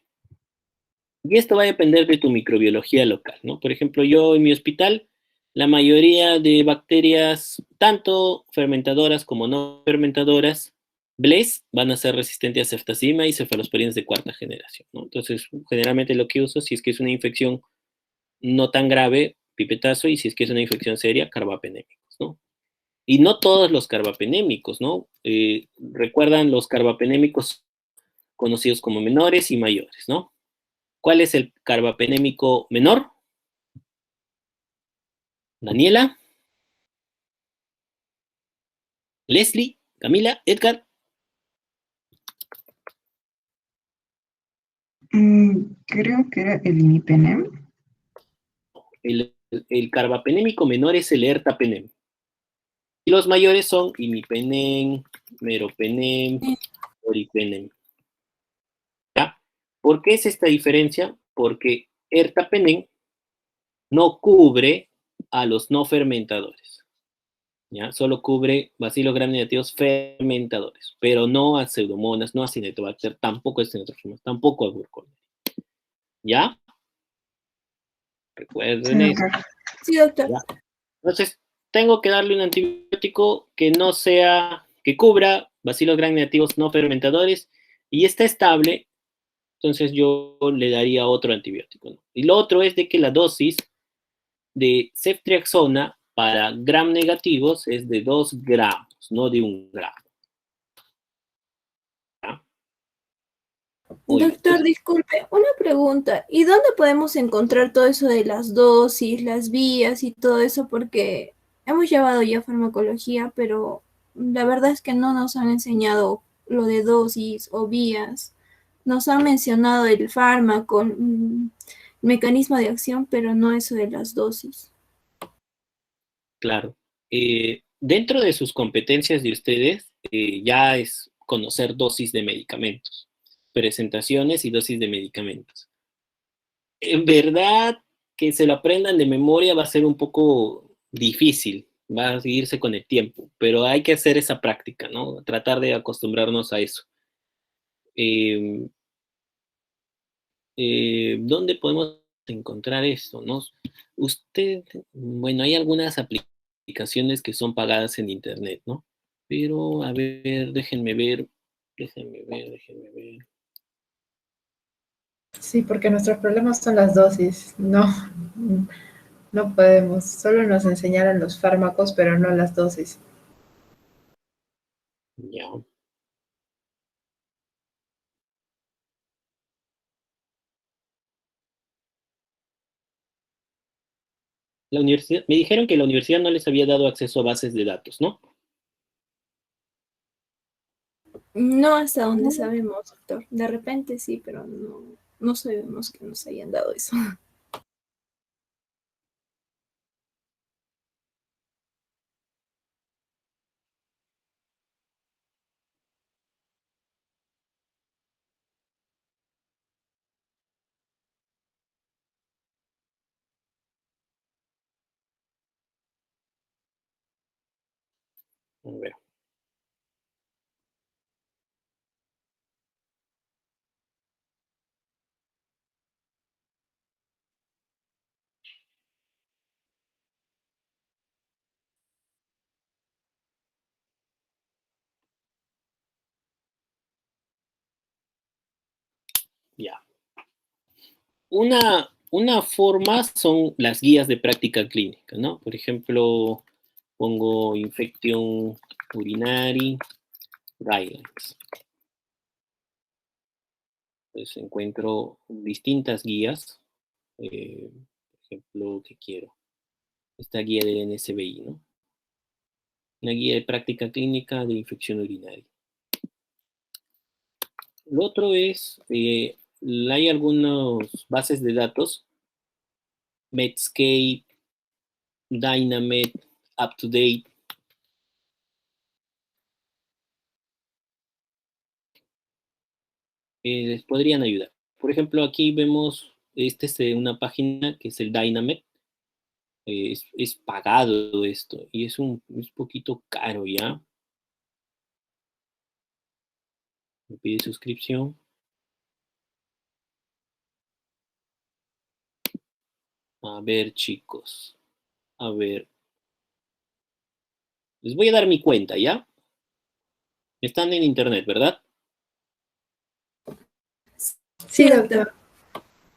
Y esto va a depender de tu microbiología local, ¿no? Por ejemplo, yo en mi hospital, la mayoría de bacterias, tanto fermentadoras como no fermentadoras, BLES, van a ser resistentes a ceftazidima y cefalosporinas de cuarta generación, ¿no? Entonces, generalmente lo que uso, si es que es una infección no tan grave, pipetazo, y si es que es una infección seria, carbapenémicos, ¿no? Y no todos los carbapenémicos, ¿no? Recuerdan los carbapenémicos conocidos como menores y mayores, ¿no? ¿Cuál es el carbapenémico menor? Daniela, Leslie, Camila, Edgar. Creo que era el imipenem. El carbapenémico menor es el ertapenem. Y los mayores son imipenem, meropenem, oripenem. ¿Ya? ¿Por qué es esta diferencia? Porque ertapenem no cubre a los no fermentadores. ¿Ya? Solo cubre bacilos gram negativos fermentadores, pero no a pseudomonas, no a cinetobacter, tampoco a Stenotrophoma, tampoco a Burkholderia. ¿Ya? Recuerden Sí, eso. doctor. Sí, doctor. ¿Ya? Entonces, tengo que darle un antibiótico que no sea, que cubra bacilos gram negativos no fermentadores y está estable, entonces yo le daría otro antibiótico, ¿no? Y lo otro es de que la dosis de ceftriaxona para gram negativos es de 2 gramos, no de 1 gramo. ¿Ya? Doctor, disculpe, una pregunta. ¿Y dónde podemos encontrar todo eso de las dosis, las vías y todo eso? Porque hemos llevado ya farmacología, pero la verdad es que no nos han enseñado lo de dosis o vías. Nos han mencionado el fármaco, mecanismo de acción, pero no eso de las dosis. Claro. Dentro de sus competencias de ustedes, ya es conocer dosis de medicamentos, presentaciones y dosis de medicamentos. En verdad, que se lo aprendan de memoria va a ser un poco difícil, va a seguirse con el tiempo, pero hay que hacer esa práctica, ¿no? Tratar de acostumbrarnos a eso. Eh, ¿Dónde podemos encontrar esto, no? Usted, bueno, hay algunas aplicaciones que son pagadas en internet, ¿no? Pero, a ver, déjenme ver. Sí, porque nuestros problemas son las dosis. No, no podemos. Solo nos enseñaron los fármacos, pero no las dosis. Ya. La universidad, me dijeron que la universidad no les había dado acceso a bases de datos, ¿no? No hasta donde sabemos, doctor. De repente sí, pero no. no sabemos que nos hayan dado eso. A ver. Ya. Una forma son las guías de práctica clínica, ¿no? Por ejemplo, pongo infección urinary guidelines. Pues encuentro distintas guías. Por ejemplo, ¿qué quiero? Esta guía del NSBI, ¿no? Una guía de práctica clínica de infección urinaria. Lo otro es, hay algunas bases de datos, Medscape, Dynamed, UpToDate. Les podrían ayudar. Por ejemplo, aquí vemos, esta es una página que es el Dynamed. Es pagado esto y es un poquito caro ya. Me pide suscripción. A ver, chicos. A ver. Les voy a dar mi cuenta, ¿ya? Están en internet, ¿verdad? Sí, doctor.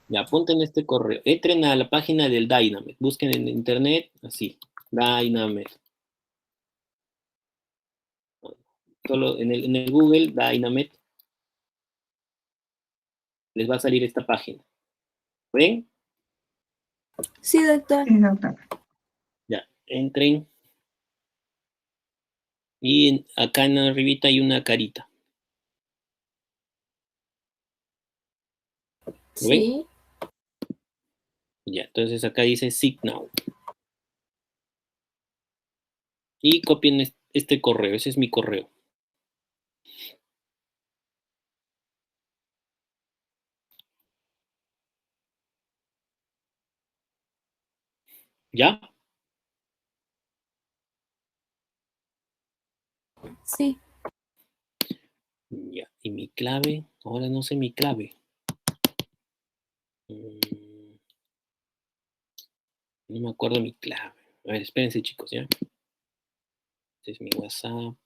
Ya, apunten este correo. Entren a la página del Dynamed. Busquen en internet, así. Dynamed. Solo en el Google, Dynamed. Les va a salir esta página. ¿Ven? Sí, doctor. Sí, doctor. Ya, entren. Y acá en arribita hay una carita. ¿Lo ven? Sí. Ya, entonces acá dice Seek Now. Y copien este correo, ese es mi correo. ¿Ya? Sí. Ya, y mi clave, ahora no sé mi clave. No me acuerdo mi clave. A ver, espérense chicos, ¿ya? Este es mi WhatsApp.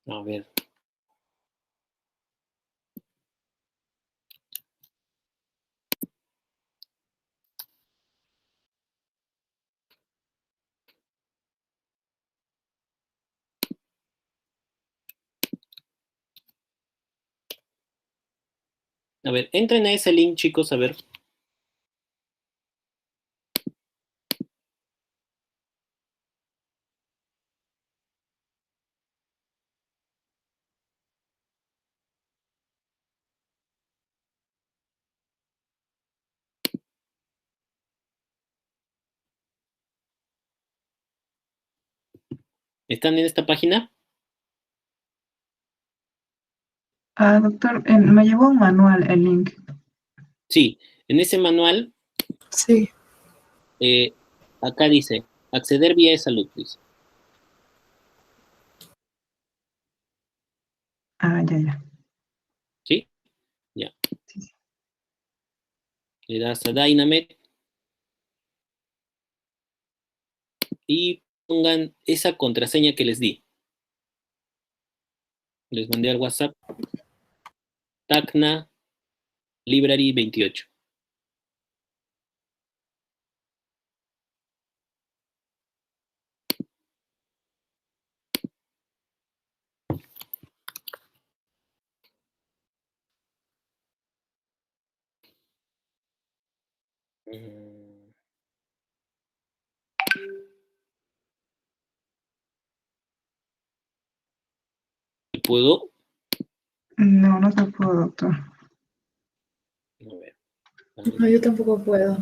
A ver. A ver, entren a ese link, chicos, a ver. ¿Están en esta página? Ah, doctor, me llevó un manual el link. Sí, en ese manual, Sí. acá dice, acceder vía salud, dice. Ah, ya, ya. ¿Sí? Ya. Sí, sí. Le das a Dynamed y pongan esa contraseña que les di. Les mandé al WhatsApp. Tacna Library 28. Mm, ¿Puedo? No, no se pudo, doctor. A ver. No, yo tampoco puedo.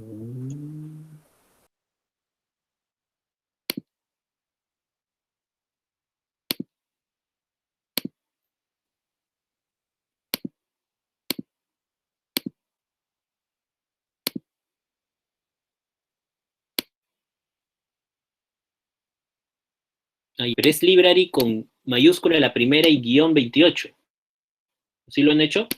Mm. Ay, pero es library con mayúscula la primera y guión 28. ¿Sí lo han hecho?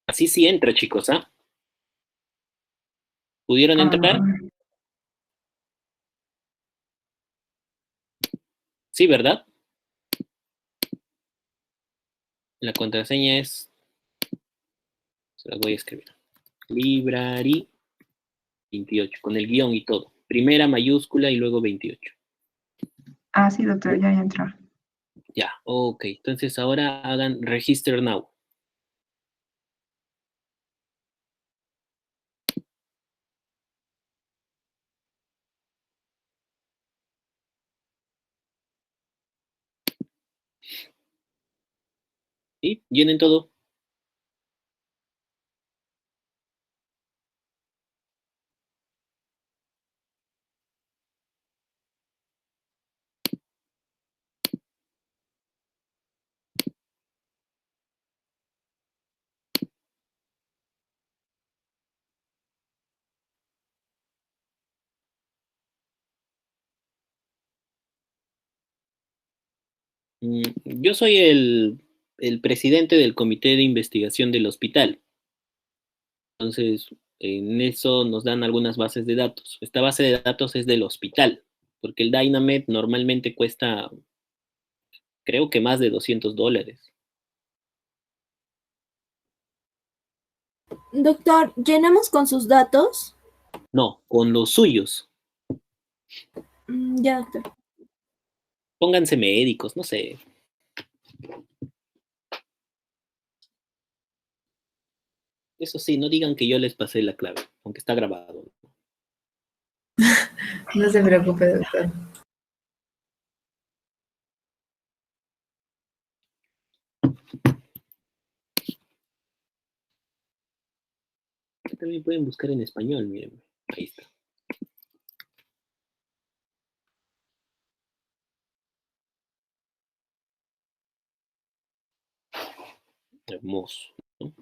Así sí entra, chicos, ¿ah? ¿Pudieron entrar? Ah, Sí, ¿verdad? La contraseña es, se las voy a escribir. Library 28, con el guión y todo. Primera mayúscula y luego 28. sí, doctor, ya entró. Ya, ok. Entonces ahora hagan register now. Y llenen todo. Yo soy el presidente del comité de investigación del hospital. Entonces, en eso nos dan algunas bases de datos. Esta base de datos es del hospital, porque el Dynamet normalmente cuesta, creo que más de $200. Doctor, ¿llenamos con sus datos? No, con los suyos. Ya, doctor. Pónganse médicos, no sé. Eso sí, no digan que yo les pasé la clave, aunque está grabado. No se preocupe, doctor. También pueden buscar en español, miren. Ahí está. Hermoso, ¿no?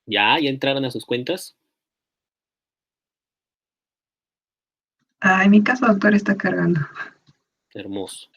Ya entraron a sus cuentas. En mi caso, doctor, está cargando. Hermoso.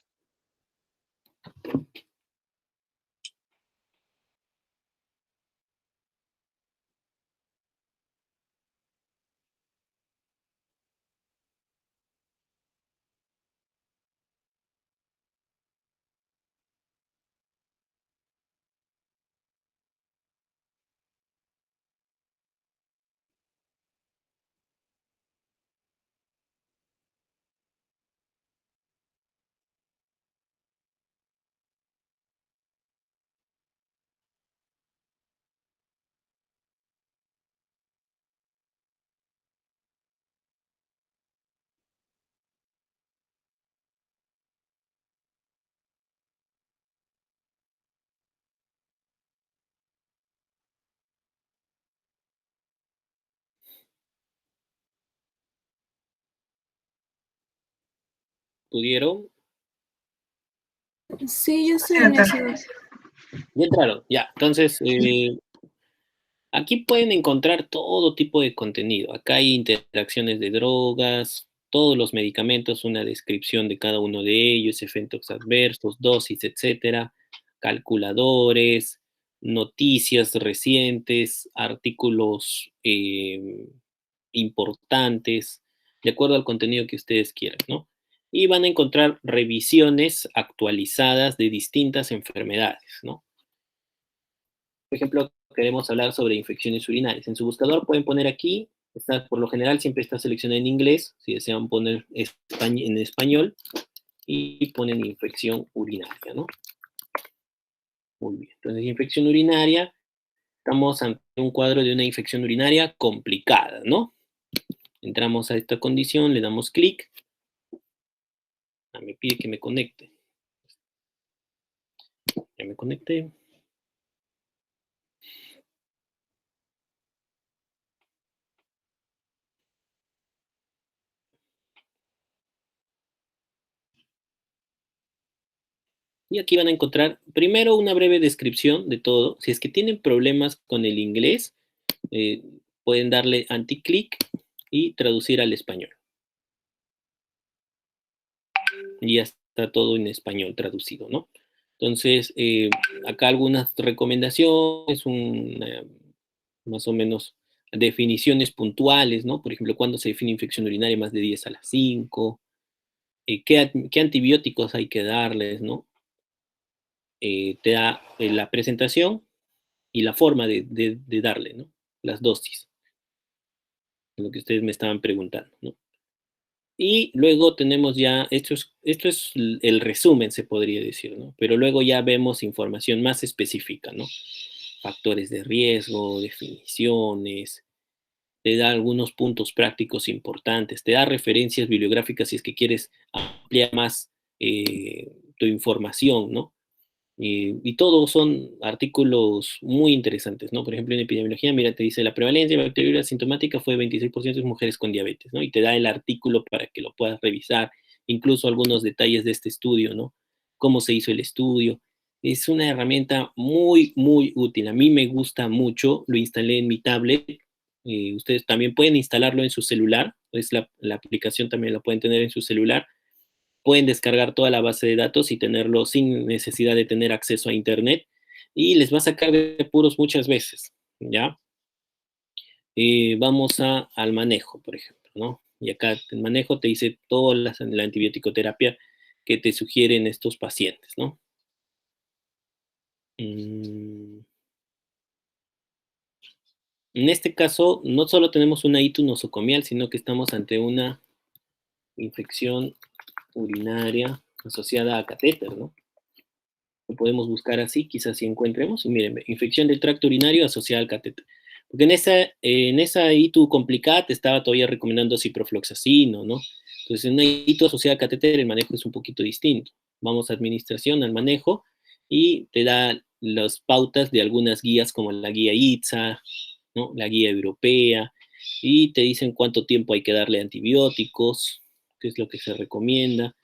¿Pudieron? Sí, yo estoy Sí, en doctor. eso. Ya entraron, ya. Entonces, aquí pueden encontrar todo tipo de contenido. Acá hay interacciones de drogas, todos los medicamentos, una descripción de cada uno de ellos, efectos adversos, dosis, etcétera, calculadores, noticias recientes, artículos importantes, de acuerdo al contenido que ustedes quieran, ¿no? Y van a encontrar revisiones actualizadas de distintas enfermedades, ¿no? Por ejemplo, queremos hablar sobre infecciones urinarias. En su buscador pueden poner aquí, por lo general siempre está seleccionado en inglés, si desean poner en español, y ponen infección urinaria, ¿no? Muy bien, entonces infección urinaria, estamos ante un cuadro de una infección urinaria complicada, ¿no? Entramos a esta condición, le damos clic, me pide que me conecte. Ya me conecté. Y aquí van a encontrar primero una breve descripción de todo. Si es que tienen problemas con el inglés, pueden darle anti-clic y traducir al español. Y ya está todo en español traducido, ¿no? Entonces, acá algunas recomendaciones, más o menos definiciones puntuales, ¿no? Por ejemplo, cuando se define infección urinaria más de 10 a las 5, qué antibióticos hay que darles, ¿no? Te da la presentación y la forma de darle, ¿no? Las dosis, lo que ustedes me estaban preguntando, ¿no? Y luego tenemos ya, esto es el resumen, se podría decir, ¿no? Pero luego ya vemos información más específica, ¿no? Factores de riesgo, definiciones, te da algunos puntos prácticos importantes, te da referencias bibliográficas si es que quieres ampliar más tu información, ¿no? Y todos son artículos muy interesantes, ¿no? Por ejemplo, en epidemiología, mira, te dice la prevalencia de bacteriuria asintomática fue de 26% en mujeres con diabetes, ¿no? Y te da el artículo para que lo puedas revisar, incluso algunos detalles de este estudio, ¿no? Cómo se hizo el estudio. Es una herramienta muy, muy útil. A mí me gusta mucho, lo instalé en mi tablet. Ustedes también pueden instalarlo en su celular, es la aplicación también la pueden tener en su celular. Pueden descargar toda la base de datos y tenerlo sin necesidad de tener acceso a Internet y les va a sacar de puros muchas veces, ¿ya? Vamos al manejo, por ejemplo, ¿no? Y acá el manejo te dice toda la antibiótico-terapia que te sugieren estos pacientes, ¿no? En este caso, no solo tenemos una ITU nosocomial, sino que estamos ante una infección urinaria asociada a catéter, ¿no? Lo podemos buscar así, quizás si encontremos. Y miren, infección del tracto urinario asociada al catéter. Porque en esa ITU complicada te estaba todavía recomendando ciprofloxacino, ¿no? Entonces, en una ITU asociada al catéter el manejo es un poquito distinto. Vamos a administración, al manejo, y te da las pautas de algunas guías como la guía ITSA, ¿no? La guía europea, y te dicen cuánto tiempo hay que darle antibióticos, qué es lo que se recomienda.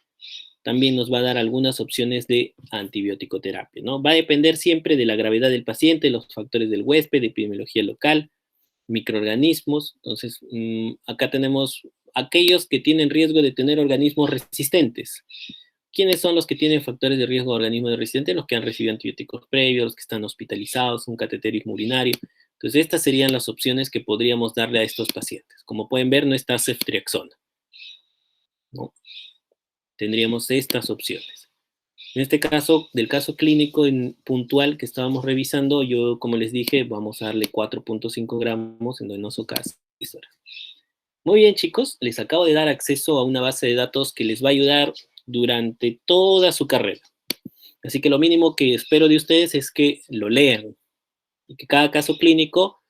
También nos va a dar algunas opciones de antibiótico terapia, ¿no? Va a depender siempre de la gravedad del paciente, los factores del huésped, de epidemiología local, microorganismos. Entonces, acá tenemos aquellos que tienen riesgo de tener organismos resistentes. ¿Quiénes son los que tienen factores de riesgo de organismos resistentes? Los que han recibido antibióticos previos, los que están hospitalizados, un cateterismo urinario. Entonces, estas serían las opciones que podríamos darle a estos pacientes. Como pueden ver, no está ceftriaxona, ¿no? Tendríamos estas opciones. En este caso, del caso clínico puntual que estábamos revisando, yo, como les dije, vamos a darle 4.5 gramos endovenoso cada 6 horas. Muy bien, chicos, les acabo de dar acceso a una base de datos que les va a ayudar durante toda su carrera. Así que lo mínimo que espero de ustedes es que lo lean y que cada caso clínico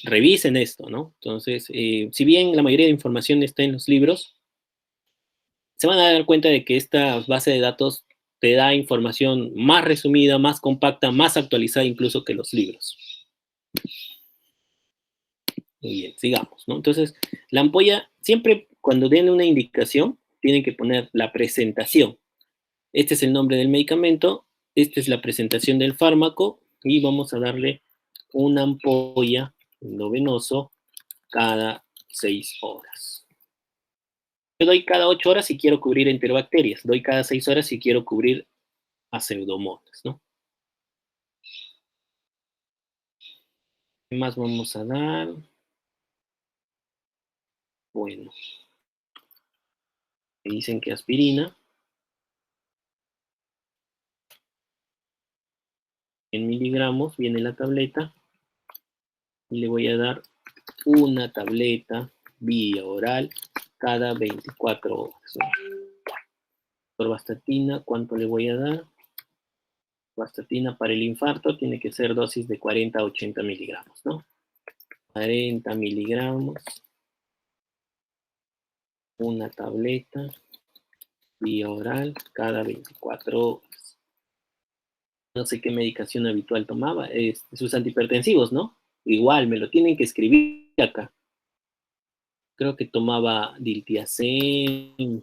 revisen esto, ¿no? Entonces, si bien la mayoría de información está en los libros, se van a dar cuenta de que esta base de datos te da información más resumida, más compacta, más actualizada incluso que los libros. Muy bien, sigamos, ¿no? Entonces, la ampolla, siempre cuando den una indicación, tienen que poner la presentación. Este es el nombre del medicamento, esta es la presentación del fármaco, y vamos a darle una ampolla endovenoso cada 6 horas. Yo doy cada 8 horas si quiero cubrir enterobacterias, doy cada 6 horas si quiero cubrir a pseudomonas, ¿no? ¿Qué más vamos a dar? Bueno, me dicen que aspirina. En miligramos viene la tableta. Y le voy a dar una tableta vía oral cada 24 horas. Torvastatina, ¿cuánto le voy a dar? Torvastatina para el infarto tiene que ser dosis de 40 a 80 miligramos, ¿no? 40 miligramos, una tableta vía oral cada 24 horas. No sé qué medicación habitual tomaba, sus antihipertensivos, ¿no? Igual, me lo tienen que escribir acá. Creo que tomaba diltiazem.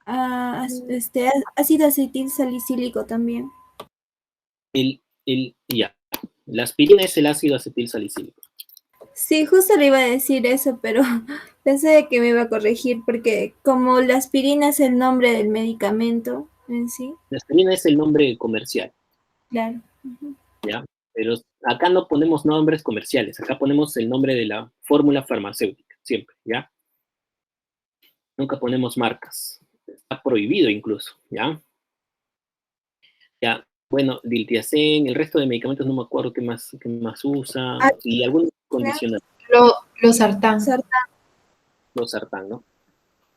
Ácido acetil salicílico también. Ya. La aspirina es el ácido acetil salicílico. Sí, justo le iba a decir eso, pero pensé que me iba a corregir porque como la aspirina es el nombre del medicamento en sí. La aspirina es el nombre comercial. Claro. ¿Ya? Pero acá no ponemos nombres comerciales, acá ponemos el nombre de la fórmula farmacéutica, siempre, ¿ya? Nunca ponemos marcas. Está prohibido incluso, ¿ya? Ya, bueno, diltiazem, el resto de medicamentos no me acuerdo qué más usa, y algunos condicionantes. Losartán. Losartán, ¿no?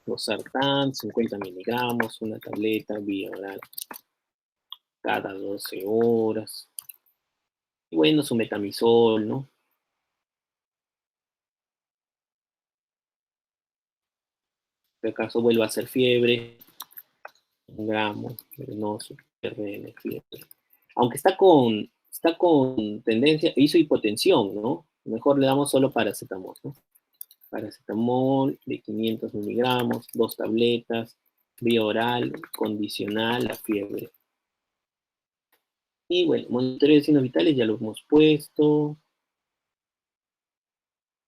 Losartán, 50 miligramos, una tableta vía oral cada 12 horas. Y bueno, su metamizol, ¿no? Si acaso vuelve a hacer fiebre, 1 gramo, venoso, RN, fiebre. Aunque está con tendencia, hizo hipotensión, ¿no? Mejor le damos solo paracetamol, ¿no? Paracetamol de 500 miligramos, 2 tabletas, vía oral, condicional, la fiebre. Y bueno, monitoreo de signos vitales ya lo hemos puesto.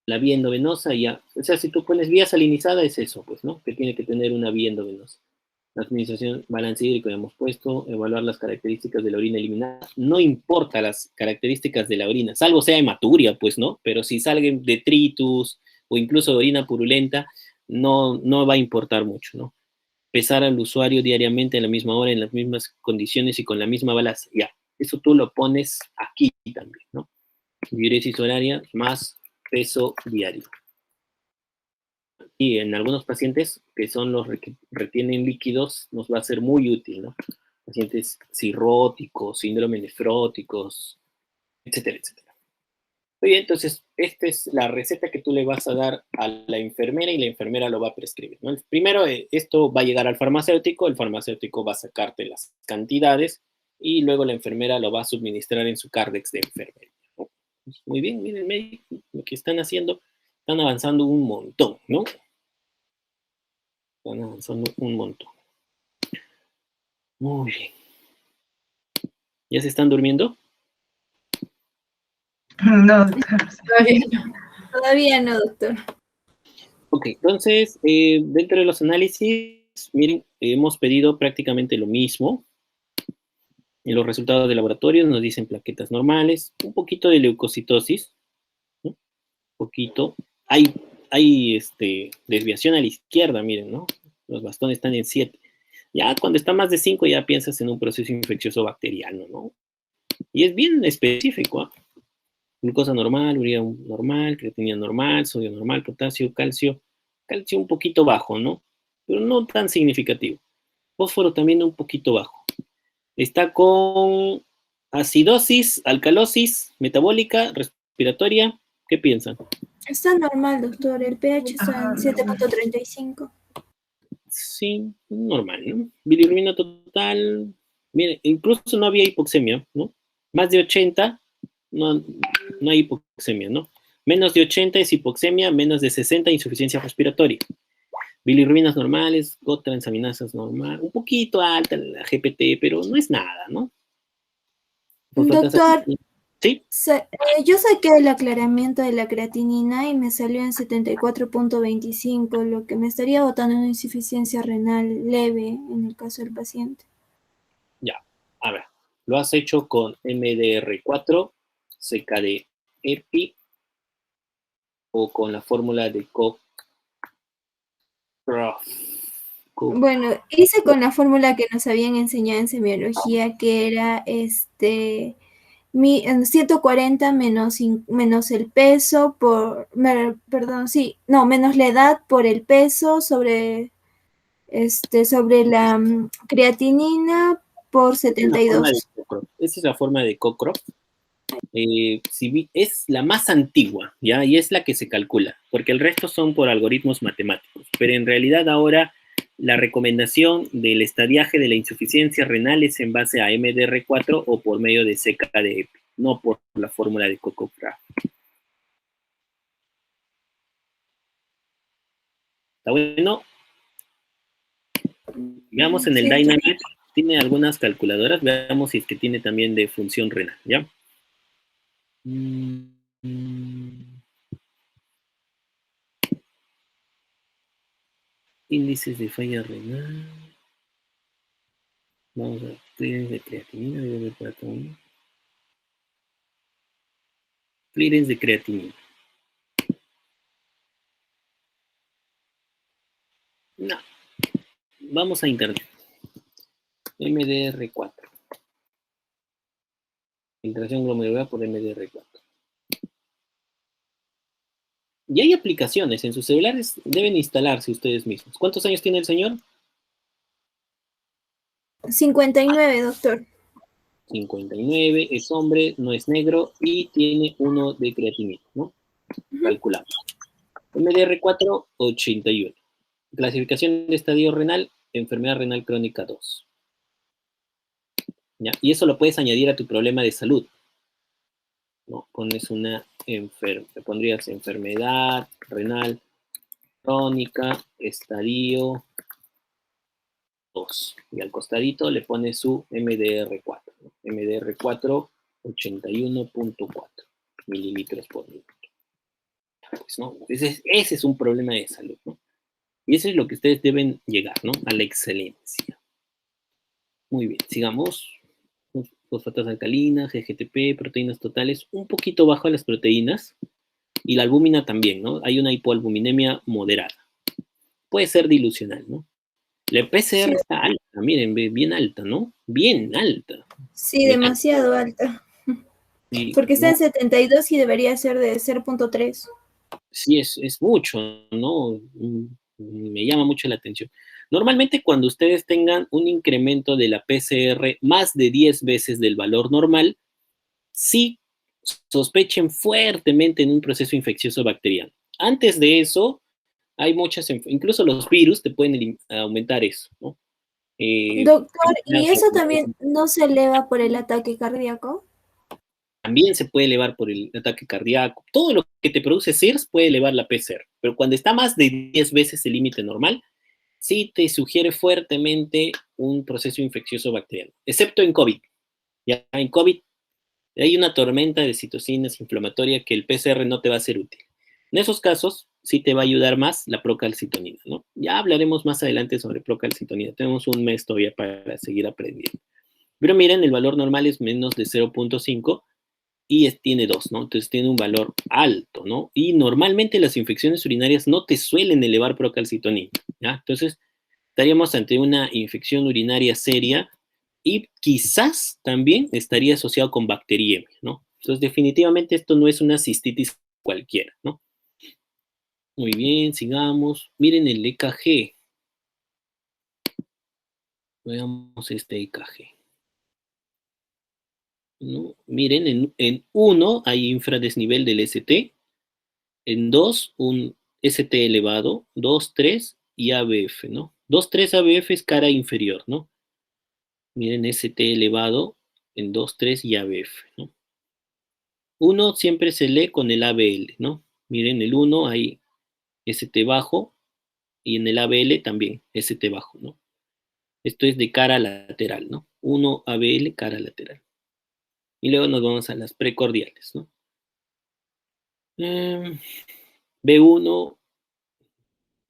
La vía endovenosa ya, o sea, si tú pones vía salinizada es eso, pues, ¿no? Que tiene que tener una vía endovenosa. La administración, balance hídrico ya hemos puesto, evaluar las características de la orina eliminada. No importa las características de la orina, salvo sea hematuria, pues, ¿no? Pero si salen detritus o incluso de orina purulenta, no va a importar mucho, ¿no? Pesar al usuario diariamente a la misma hora, en las mismas condiciones y con la misma balanza. Ya, eso tú lo pones aquí también, ¿no? Diuresis horaria más peso diario. Y en algunos pacientes que son los que retienen líquidos, nos va a ser muy útil, ¿no? Pacientes cirróticos, síndrome nefróticos, etcétera, etcétera. Muy bien, entonces, esta es la receta que tú le vas a dar a la enfermera y la enfermera lo va a prescribir, ¿no? Primero, esto va a llegar al farmacéutico, el farmacéutico va a sacarte las cantidades y luego la enfermera lo va a suministrar en su Cardex de enfermería, ¿no? Muy bien, miren, médicos, lo que están haciendo, están avanzando un montón, ¿no? Están avanzando un montón. Muy bien. ¿Ya se están durmiendo? No, doctor. Todavía no, doctor. Ok, entonces, dentro de los análisis, miren, hemos pedido prácticamente lo mismo. En los resultados de laboratorio nos dicen plaquetas normales, un poquito de leucocitosis, ¿no? Un poquito. Hay desviación a la izquierda, miren, ¿no? Los bastones están en 7. Ya cuando está más de 5 ya piensas en un proceso infeccioso bacteriano, ¿no? Y es bien específico, ¿eh? Glucosa normal, urea normal, creatinina normal, sodio normal, potasio, calcio un poquito bajo, ¿no? Pero no tan significativo. Fósforo también un poquito bajo. Está con acidosis, alcalosis, metabólica, respiratoria. ¿Qué piensan? Está normal, doctor. El pH está en 7.35. Sí, normal, ¿no? Bilirrubina total. Mire, incluso no había hipoxemia, ¿no? Más de 80, no hay hipoxemia, ¿no? Menos de 80 es hipoxemia, menos de 60 insuficiencia respiratoria. Bilirrubinas normales, transaminasas normal, un poquito alta la GPT, pero no es nada, ¿no? Doctor, ¿Sí? yo saqué el aclaramiento de la creatinina y me salió en 74.25, lo que me estaría botando una insuficiencia renal leve en el caso del paciente. Ya, a ver, lo has hecho con MDR4, CKD, EPI o con la fórmula de Cockcroft? Bueno, hice con la fórmula que nos habían enseñado en semiología, que era 140 menos el peso menos la edad por el peso sobre la creatinina por 72. Esa es la forma de Cockcroft. Es la más antigua, ¿ya? Y es la que se calcula, porque el resto son por algoritmos matemáticos. Pero en realidad ahora la recomendación del estadiaje de la insuficiencia renal es en base a MDR4 o por medio de CKDEP, no por la fórmula de Cockcroft. ¿Está bueno? Veamos en el Sí, Dynamics, tiene algunas calculadoras, veamos si es que tiene también de función renal, ¿ya? Índices de falla renal. Vamos a ver, clearance de creatinina, debe haber para cada uno. Clearance de creatinina. No. Vamos a internet. MDR4. Filtración glomerular por MDR4. Y hay aplicaciones en sus celulares, deben instalarse ustedes mismos. ¿Cuántos años tiene el señor? 59, doctor. 59, es hombre, no es negro y tiene 1 de creatinina, ¿no? Calculamos. MDR4, 81. Clasificación de estadio renal, enfermedad renal crónica 2. ¿Ya? Y eso lo puedes añadir a tu problema de salud. ¿No? Pones te pondrías enfermedad renal crónica, estadio 2. Y al costadito le pones su MDR4. ¿No? MDR4, 81.4 mililitros por minuto. Pues, ¿no? Ese es un problema de salud, ¿no? Y eso es lo que ustedes deben llegar, ¿no? A la excelencia. Muy bien, sigamos. Fosfatas alcalinas, GGTP, proteínas totales, un poquito bajo las proteínas. Y la albúmina también, ¿no? Hay una hipoalbuminemia moderada. Puede ser dilucional, ¿no? La PCR está alta, miren, bien alta, ¿no? Bien alta. Sí, demasiado alta. Y, porque está ¿no? en 72 y debería ser de 0.3. Sí, es mucho, ¿no? Me llama mucho la atención. Normalmente cuando ustedes tengan un incremento de la PCR más de 10 veces del valor normal, sí sospechen fuertemente en un proceso infeccioso bacteriano. Antes de eso, hay incluso los virus te pueden aumentar eso, ¿no? Doctor, ¿y eso también no se eleva por el ataque cardíaco? También se puede elevar por el ataque cardíaco. Todo lo que te produce SIRS puede elevar la PCR, pero cuando está más de 10 veces el límite normal, sí te sugiere fuertemente un proceso infeccioso bacteriano, excepto en COVID. Ya en COVID hay una tormenta de citocinas inflamatoria que el PCR no te va a ser útil. En esos casos, sí te va a ayudar más la procalcitonina, ¿no? Ya hablaremos más adelante sobre procalcitonina. Tenemos un mes todavía para seguir aprendiendo. Pero miren, el valor normal es menos de 0.5 y tiene 2, ¿no? Entonces tiene un valor alto, ¿no? Y normalmente las infecciones urinarias no te suelen elevar procalcitonina, ¿ya? Entonces estaríamos ante una infección urinaria seria y quizás también estaría asociado con bacteriemia, ¿no? Entonces definitivamente esto no es una cistitis cualquiera, ¿no? Muy bien, sigamos. Miren el EKG. Veamos este EKG. ¿No? Miren, en 1 hay infradesnivel del ST, en 2 un ST elevado, 2, 3 y ABF, ¿no? 2, 3 ABF es cara inferior, ¿no? Miren ST elevado en 2, 3 y ABF, ¿no? 1 siempre se lee con el ABL, ¿no? Miren, el 1 hay ST bajo y en el ABL también ST bajo, ¿no? Esto es de cara lateral, ¿no? 1 ABL, cara lateral. Y luego nos vamos a las precordiales, ¿no? B1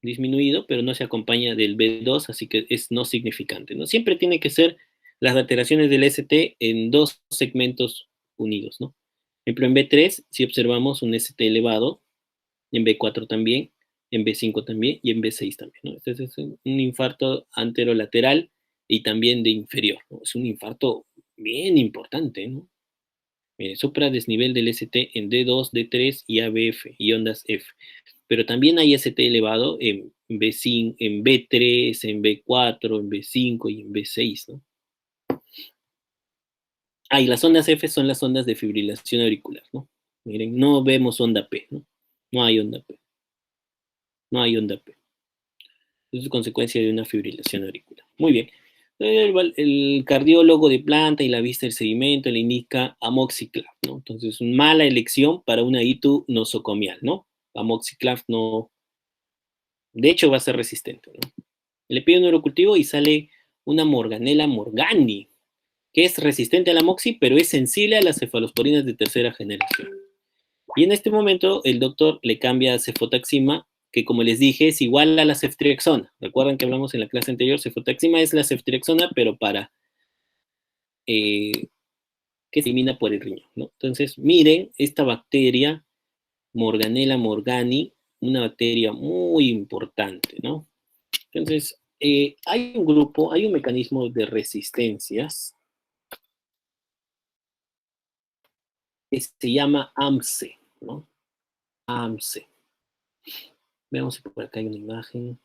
disminuido, pero no se acompaña del B2, así que es no significante, ¿no? Siempre tiene que ser las alteraciones del ST en 2 segmentos unidos, ¿no? Por ejemplo, en B3, si observamos un ST elevado, en B4 también, en B5 también y en B6 también, ¿no? Este es un infarto anterolateral y también de inferior, ¿no? Es un infarto bien importante, ¿no? Supra desnivel del ST en D2, D3 y ABF y ondas F. Pero también hay ST elevado en B5, en B3, en B4, en B5 y en B6, ¿no? Ah, y las ondas F son las ondas de fibrilación auricular, ¿no? Miren, no vemos onda P, ¿no? No hay onda P. No hay onda P. Es consecuencia de una fibrilación auricular. Muy bien. El cardiólogo de planta y la vista del sedimento le indica amoxiclav, ¿no? Entonces, mala elección para una ITU nosocomial, ¿no? Amoxiclav no, de hecho va a ser resistente, ¿no? Le pide un neurocultivo y sale una Morganella morgani, que es resistente a la amoxi, pero es sensible a las cefalosporinas de tercera generación. Y en este momento el doctor le cambia a cefotaxima, que como les dije es igual a la ceftriaxona. ¿Recuerdan que hablamos en la clase anterior? Cefotaxima es la ceftriaxona, pero para que se elimina por el riñón, ¿no? Entonces, miren esta bacteria, Morganella morgani, una bacteria muy importante, ¿no? Entonces, hay un grupo, hay un mecanismo de resistencias que se llama AMSE, ¿no? AMSE. Veamos si por acá hay una imagen.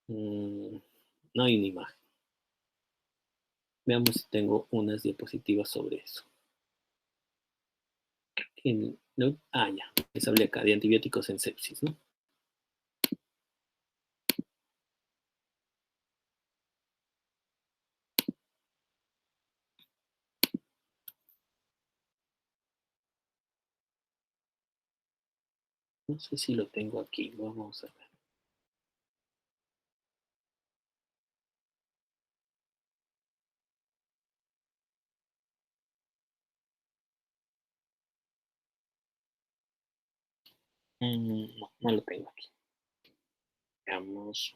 No hay una imagen. Veamos si tengo unas diapositivas sobre eso. ¿No? Ah, ya. Les hablé acá de antibióticos en sepsis, ¿no? No sé si lo tengo aquí. Vamos a ver. No, no lo tengo aquí. Veamos.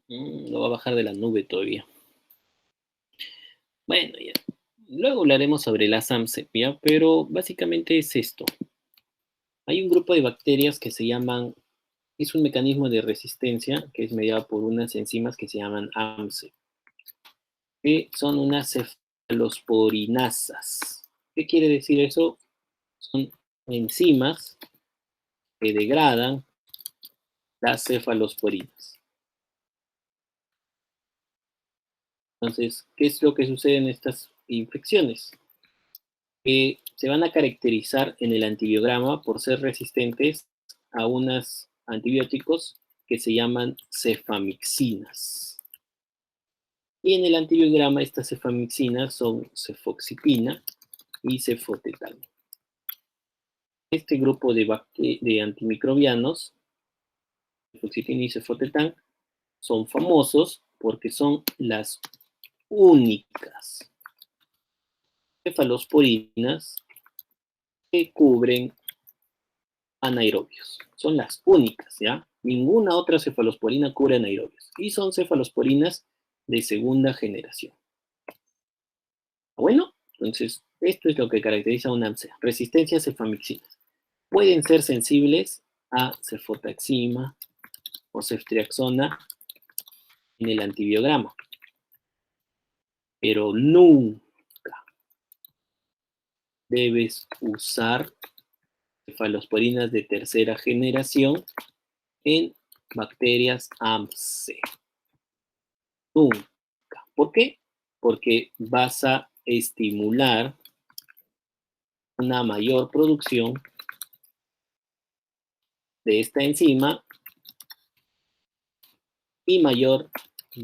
Lo va a bajar de la nube todavía. Bueno, ya. Luego hablaremos sobre la AMSE, ¿ya? Pero básicamente es esto. Hay un grupo de bacterias que se llaman, es un mecanismo de resistencia que es mediado por unas enzimas que se llaman AMSE, que son unas cefalosporinasas. ¿Qué quiere decir eso? Son enzimas que degradan las cefalosporinas. Entonces, ¿qué es lo que sucede en estas infecciones? Que se van a caracterizar en el antibiograma por ser resistentes a unos antibióticos que se llaman cefamixinas. Y en el antibiograma estas cefamixinas son cefoxipina y cefotetano. Este grupo de antimicrobianos, cefoxipina y cefotetán, son famosos porque son las únicas cefalosporinas que cubren anaerobios. Son las únicas, ¿ya? Ninguna otra cefalosporina cubre anaerobios. Y son cefalosporinas de segunda generación. Bueno, entonces, esto es lo que caracteriza a una AMSE. Resistencia a cefamixinas. Pueden ser sensibles a cefotaxima o ceftriaxona en el antibiograma. Pero nunca debes usar cefalosporinas de tercera generación en bacterias AMSE. Nunca. ¿Por qué? Porque vas a estimular una mayor producción de esta enzima y mayor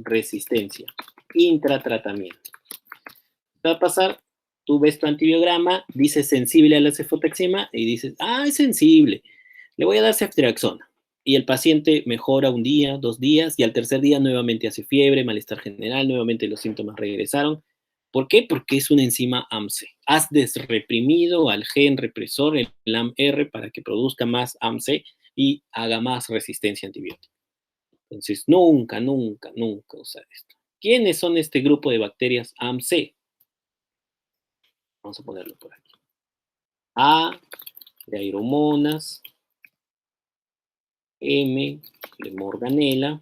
resistencia intratratamiento. ¿Qué va a pasar? Tú ves tu antibiograma, dices sensible a la cefotaxima y dices, ah, es sensible, le voy a dar ceftriaxona. y el paciente mejora un día, 2 días, y al tercer día nuevamente hace fiebre, malestar general, nuevamente los síntomas regresaron. ¿Por qué? Porque es una enzima AMC. Has desreprimido al gen represor, el AMR, para que produzca más AMC y haga más resistencia antibiótica. Entonces, nunca, nunca, nunca usar esto. ¿Quiénes son este grupo de bacterias AMC? Vamos a ponerlo por aquí. A, de Aeromonas. M, de Morganella.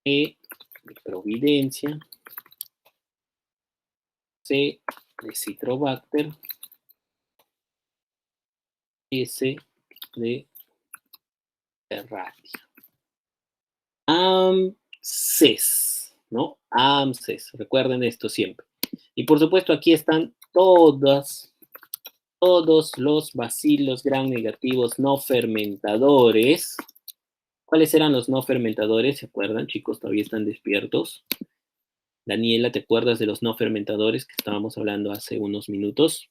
E, de Providencia. C, de Citrobacter. S, de Serratia. AMCES, ¿no? AMCES, recuerden esto siempre. Y por supuesto aquí están todos los bacilos gram negativos no fermentadores. ¿Cuáles eran los no fermentadores? ¿Se acuerdan, chicos? ¿Todavía están despiertos? Daniela, ¿te acuerdas de los no fermentadores que estábamos hablando hace unos minutos?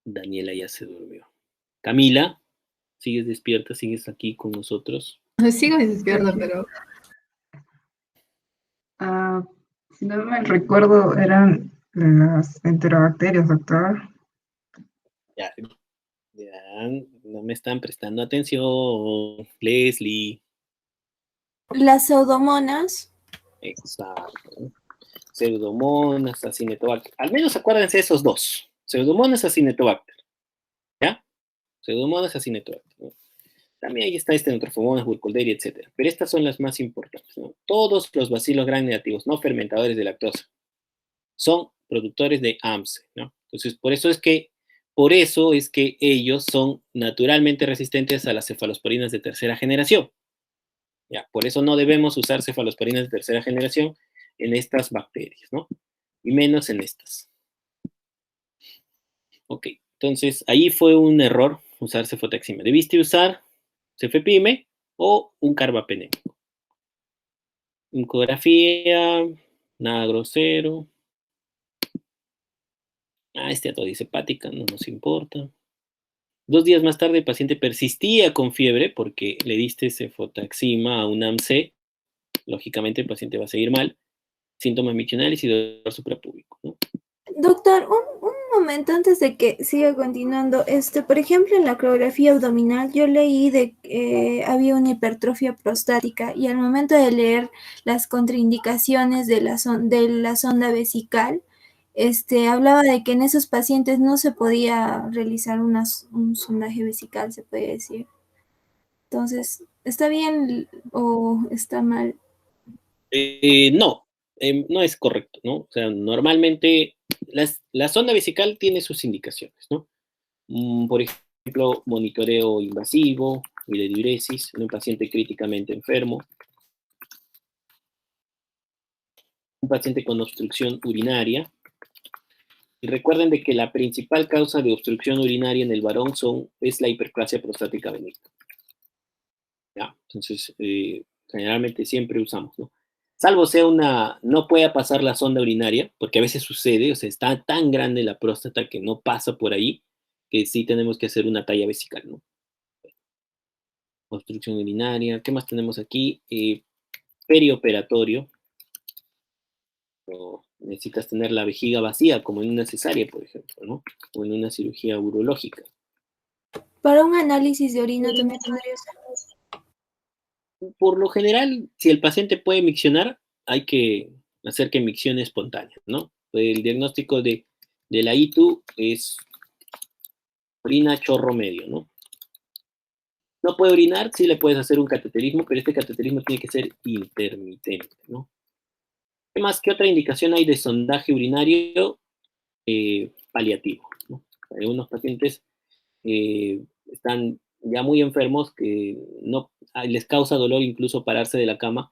Daniela ya se durmió. Camila, ¿sigues despierta? ¿Sigues aquí con nosotros? Sigo despierta, pero Si no me recuerdo, eran las enterobacterias, doctor. Ya, no me están prestando atención, Leslie. Las pseudomonas. Exacto. Pseudomonas, Acinetobacter. Al menos acuérdense de esos dos. Pseudomonas, Acinetobacter. ¿Ya? Pseudomonas, Acinetobacter, ¿no? También ahí está Stenotrophomonas, Burkholderia, etc. Pero estas son las más importantes, ¿no? Todos los bacilos gram negativos, no fermentadores de lactosa, son productores de AMC, ¿no? Entonces, por eso es que ellos son naturalmente resistentes a las cefalosporinas de tercera generación. Ya, por eso no debemos usar cefalosporinas de tercera generación en estas bacterias, ¿no? Y menos en estas. Ok, entonces ahí fue un error usar cefotaxima. Debiste usar cefepime o un carbapenémico. Mucografía, nada grosero. Esteatosis hepática, no nos importa. 2 días más tarde el paciente persistía con fiebre porque le diste cefotaxima a un AMC. Lógicamente el paciente va a seguir mal. Síntomas miccionales y dolor suprapúbico, ¿no? Doctor, un momento antes de que siga continuando. Por ejemplo, en la ecografía abdominal yo leí de que había una hipertrofia prostática y al momento de leer las contraindicaciones de la sonda vesical, hablaba de que en esos pacientes no se podía realizar un sondaje vesical, se puede decir. Entonces, ¿está bien o está mal? No, no es correcto, ¿no? O sea, normalmente la sonda vesical tiene sus indicaciones, ¿no? Por ejemplo, monitoreo invasivo y de diuresis en un paciente críticamente enfermo, un paciente con obstrucción urinaria. Y recuerden de que la principal causa de obstrucción urinaria en el varón es la hiperplasia prostática benigna. ¿Ya? Entonces, generalmente siempre usamos, ¿no? Salvo sea no pueda pasar la sonda urinaria, porque a veces sucede, o sea, está tan grande la próstata que no pasa por ahí, que sí tenemos que hacer una talla vesical, ¿no? Obstrucción urinaria, ¿qué más tenemos aquí? Perioperatorio. Necesitas tener la vejiga vacía, como en una cesárea, por ejemplo, ¿no? O en una cirugía urológica. Para un análisis de orina también podría ser. Por lo general, si el paciente puede miccionar, hay que hacer que miccione espontánea, ¿no? El diagnóstico de la ITU es orina chorro medio, ¿no? No puede orinar, sí le puedes hacer un cateterismo, pero este cateterismo tiene que ser intermitente, ¿no? ¿Qué más? ¿Qué otra indicación hay de sondaje urinario paliativo, ¿no? Algunos pacientes están ya muy enfermos que no les causa dolor incluso pararse de la cama.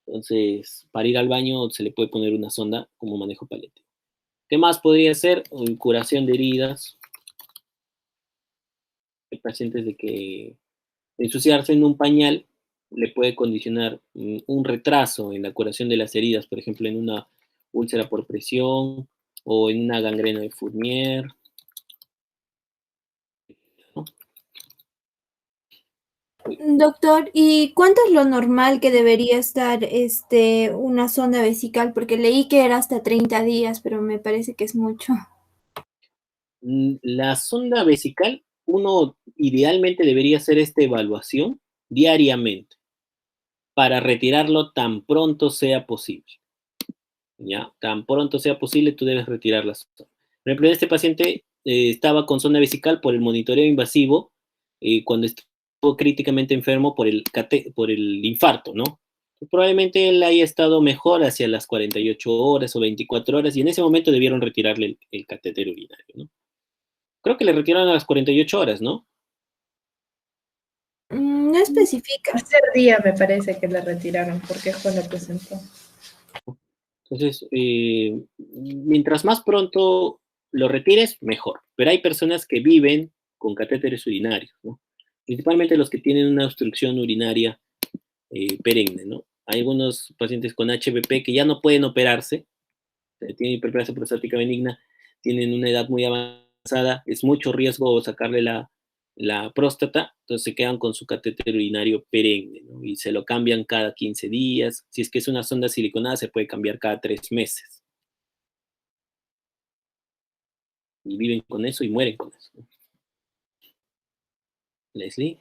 Entonces, para ir al baño se le puede poner una sonda como manejo paliativo. ¿Qué más podría ser? Curación de heridas. Hay pacientes de que ensuciarse en un pañal le puede condicionar un retraso en la curación de las heridas, por ejemplo, en una úlcera por presión o en una gangrena de Fournier. Doctor, ¿y cuánto es lo normal que debería estar una sonda vesical? Porque leí que era hasta 30 días, pero me parece que es mucho. La sonda vesical, uno idealmente debería hacer esta evaluación diariamente para retirarlo tan pronto sea posible. ¿Ya? Tan pronto sea posible, tú debes retirar la sonda. Por ejemplo, este paciente estaba con sonda vesical por el monitoreo invasivo cuando estuvo críticamente enfermo por por el infarto, ¿no? Probablemente él haya estado mejor hacia las 48 horas o 24 horas y en ese momento debieron retirarle el catéter urinario, ¿no? Creo que le retiraron a las 48 horas, ¿no? No especifica. Tercer día me parece que le retiraron, porque es cuando presentó. Entonces, mientras más pronto lo retires, mejor. Pero hay personas que viven con catéteres urinarios, ¿no? Principalmente los que tienen una obstrucción urinaria perenne, ¿no? Hay algunos pacientes con HPP que ya no pueden operarse, tienen hiperplasia prostática benigna, tienen una edad muy avanzada, es mucho riesgo sacarle la próstata, entonces se quedan con su catéter urinario perenne, ¿no? Y se lo cambian cada 15 días. Si es que es una sonda siliconada, se puede cambiar cada 3 meses. Y viven con eso y mueren con eso, ¿no? Leslie.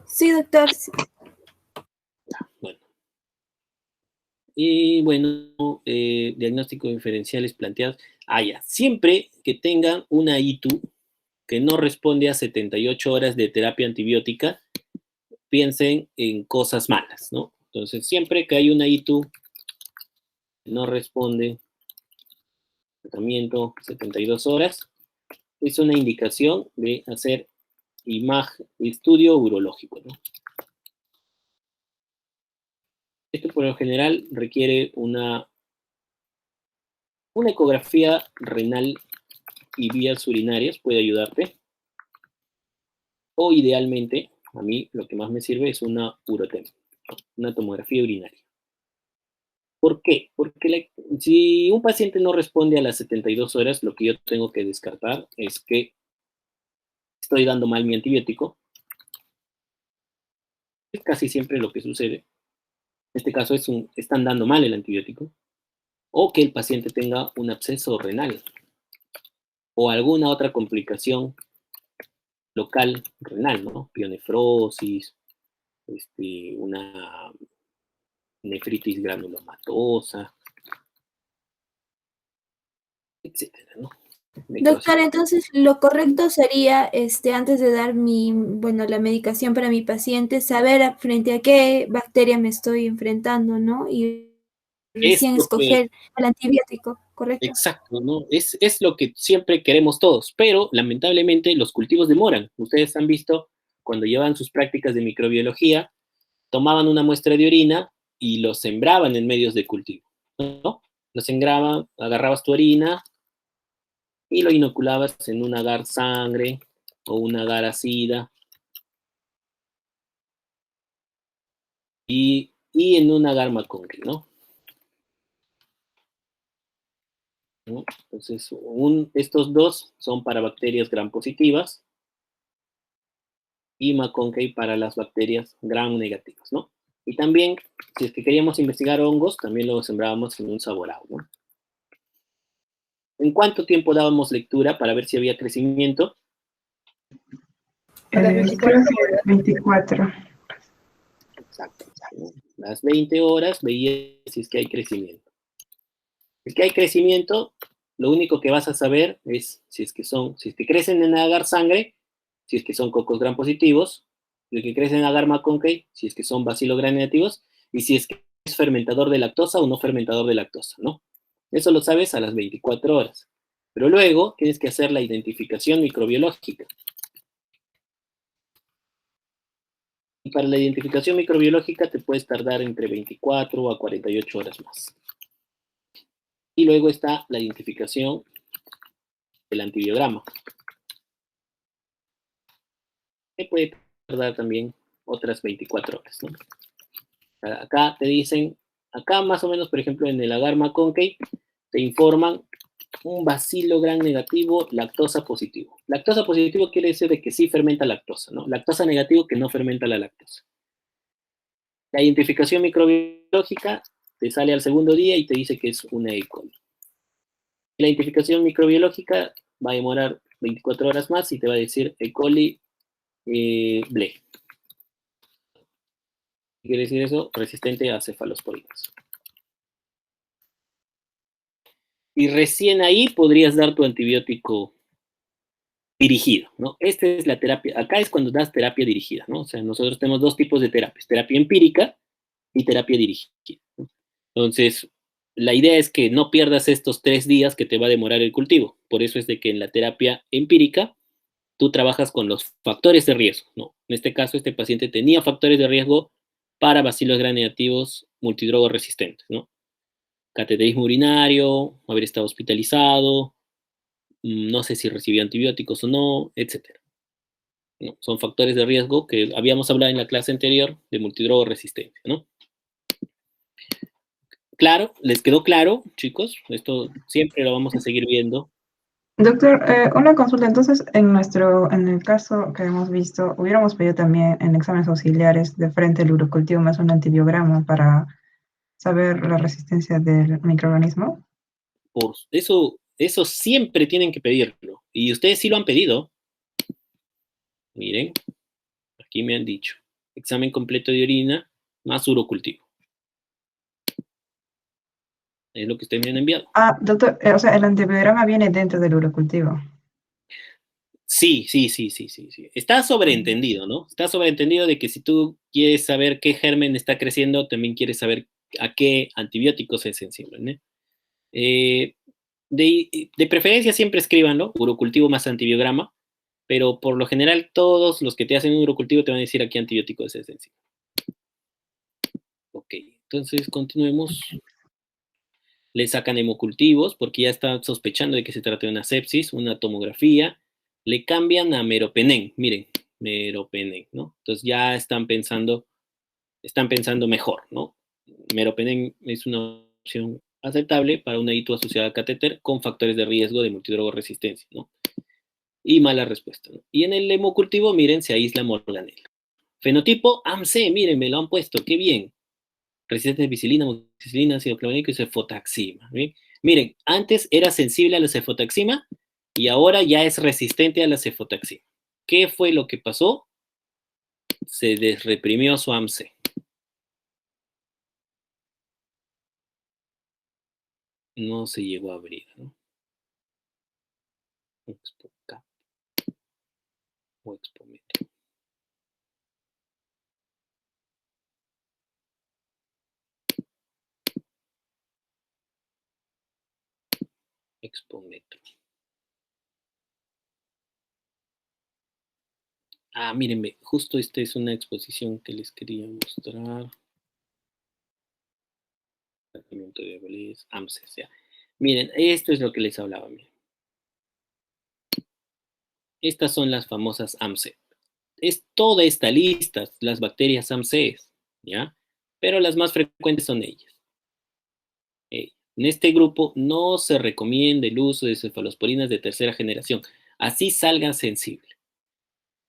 Sí, doctor. Sí. Bueno. Y bueno, diagnósticos diferenciales planteados. Ya. Siempre que tengan una ITU que no responde a 78 horas de terapia antibiótica, piensen en cosas malas, ¿no? Entonces, siempre que hay una ITU que no responde al tratamiento 72 horas, es una indicación de hacer estudio urológico, ¿no? Esto por lo general requiere una ecografía renal y vías urinarias, puede ayudarte. O idealmente, a mí lo que más me sirve es una urotem, una tomografía urinaria. ¿Por qué? Porque si un paciente no responde a las 72 horas, lo que yo tengo que descartar es que estoy dando mal mi antibiótico. Es casi siempre lo que sucede. En este caso están dando mal el antibiótico. O que el paciente tenga un absceso renal o alguna otra complicación local renal, ¿no? Pionefrosis, una nefritis granulomatosa, etcétera, ¿no? Doctor, entonces lo correcto sería, antes de dar la medicación para mi paciente, saber frente a qué bacteria me estoy enfrentando, ¿no? Y recién escoger el antibiótico, ¿correcto? Exacto, ¿no? Es lo que siempre queremos todos, pero lamentablemente los cultivos demoran. Ustedes han visto cuando llevan sus prácticas de microbiología, tomaban una muestra de orina y lo sembraban en medios de cultivo, ¿no? Lo sembraban, agarrabas tu orina y lo inoculabas en un agar sangre o un agar acida y en un agar McConkey, ¿no? Entonces, estos dos son para bacterias gram positivas y McConkey para las bacterias gram negativas, ¿no? Y también, si es que queríamos investigar hongos, también lo sembrábamos en un saborao, ¿no? ¿En cuánto tiempo dábamos lectura para ver si había crecimiento? A las 24 horas. 24. Exacto. Las 20 horas veía si es que hay crecimiento. Si es que hay crecimiento, lo único que vas a saber es si es que crecen en agar sangre, si es que son cocos gram positivos, si es que crecen en agar McConkey, si es que son bacilo gram negativos, y si es que es fermentador de lactosa o no fermentador de lactosa, ¿no? Eso lo sabes a las 24 horas. Pero luego tienes que hacer la identificación microbiológica. Y para la identificación microbiológica te puedes tardar entre 24 a 48 horas más. Y luego está la identificación del antibiograma, que puede tardar también otras 24 horas, ¿no? Acá te dicen, acá más o menos, por ejemplo, en el agar McConkey, te informan un bacilo gram negativo, lactosa positivo. Lactosa positivo quiere decir de que sí fermenta lactosa, ¿no? Lactosa negativo que no fermenta la lactosa. La identificación microbiológica te sale al segundo día y te dice que es una E. coli. La identificación microbiológica va a demorar 24 horas más y te va a decir E. coli ble. ¿Qué quiere decir eso? Resistente a cefalosporinas. Y recién ahí podrías dar tu antibiótico dirigido, ¿no? Esta es la terapia, acá es cuando das terapia dirigida, ¿no? O sea, nosotros tenemos dos tipos de terapias, terapia empírica y terapia dirigida, ¿no? Entonces, la idea es que no pierdas estos 3 días que te va a demorar el cultivo. Por eso es de que en la terapia empírica tú trabajas con los factores de riesgo, ¿no? En este caso, este paciente tenía factores de riesgo para bacilos gram negativos multidrogo resistentes, ¿no? Cateterismo urinario, haber estado hospitalizado, no sé si recibió antibióticos o no, etcétera. ¿No? Son factores de riesgo que habíamos hablado en la clase anterior de multidrogo resistencia, ¿no? Claro, ¿les quedó claro, chicos? Esto siempre lo vamos a seguir viendo. Doctor, una consulta. Entonces, en el caso que hemos visto, hubiéramos pedido también en exámenes auxiliares de frente el urocultivo más un antibiograma para saber la resistencia del microorganismo. Por eso siempre tienen que pedirlo. Y ustedes sí lo han pedido. Miren, aquí me han dicho. Examen completo de orina más urocultivo. Es lo que ustedes me han enviado. Ah, doctor, o sea, el antibiograma viene dentro del urocultivo. Sí. Está sobreentendido, ¿no? Está sobreentendido de que si tú quieres saber qué germen está creciendo, también quieres saber a qué antibióticos es sensible, ¿no? De preferencia siempre escríbanlo, urocultivo más antibiograma, pero por lo general todos los que te hacen un urocultivo te van a decir a qué antibiótico es sensible. Ok, entonces continuemos. Le sacan hemocultivos porque ya están sospechando de que se trata de una sepsis, una tomografía. Le cambian a meropenem, miren, meropenem, ¿no? Entonces ya están pensando mejor, ¿no? Meropenem es una opción aceptable para una ITU asociada a catéter con factores de riesgo de multidrogo resistencia, ¿no? Y mala respuesta, ¿no? Y en el hemocultivo, miren, se aísla morganela. Fenotipo AMC, miren, me lo han puesto, qué bien. Resistente a bicilina, amoxicilina, ácido clavónico y cefotaxima. ¿Bien? Miren, antes era sensible a la cefotaxima y ahora ya es resistente a la cefotaxima. ¿Qué fue lo que pasó? Se desreprimió su AMC. No se llegó a abrir, ¿no? Expo-Cap o Expometro. Expometro. Ah, mírenme, justo esta es una exposición que les quería mostrar. Tratamiento de diabetes, AMCES, ya. Miren, esto es lo que les hablaba, miren. Estas son las famosas AMCES. Es toda esta lista, las bacterias AMCES, ¿ya? Pero las más frecuentes son ellas. En este grupo no se recomienda el uso de cefalosporinas de tercera generación, así salgan sensibles.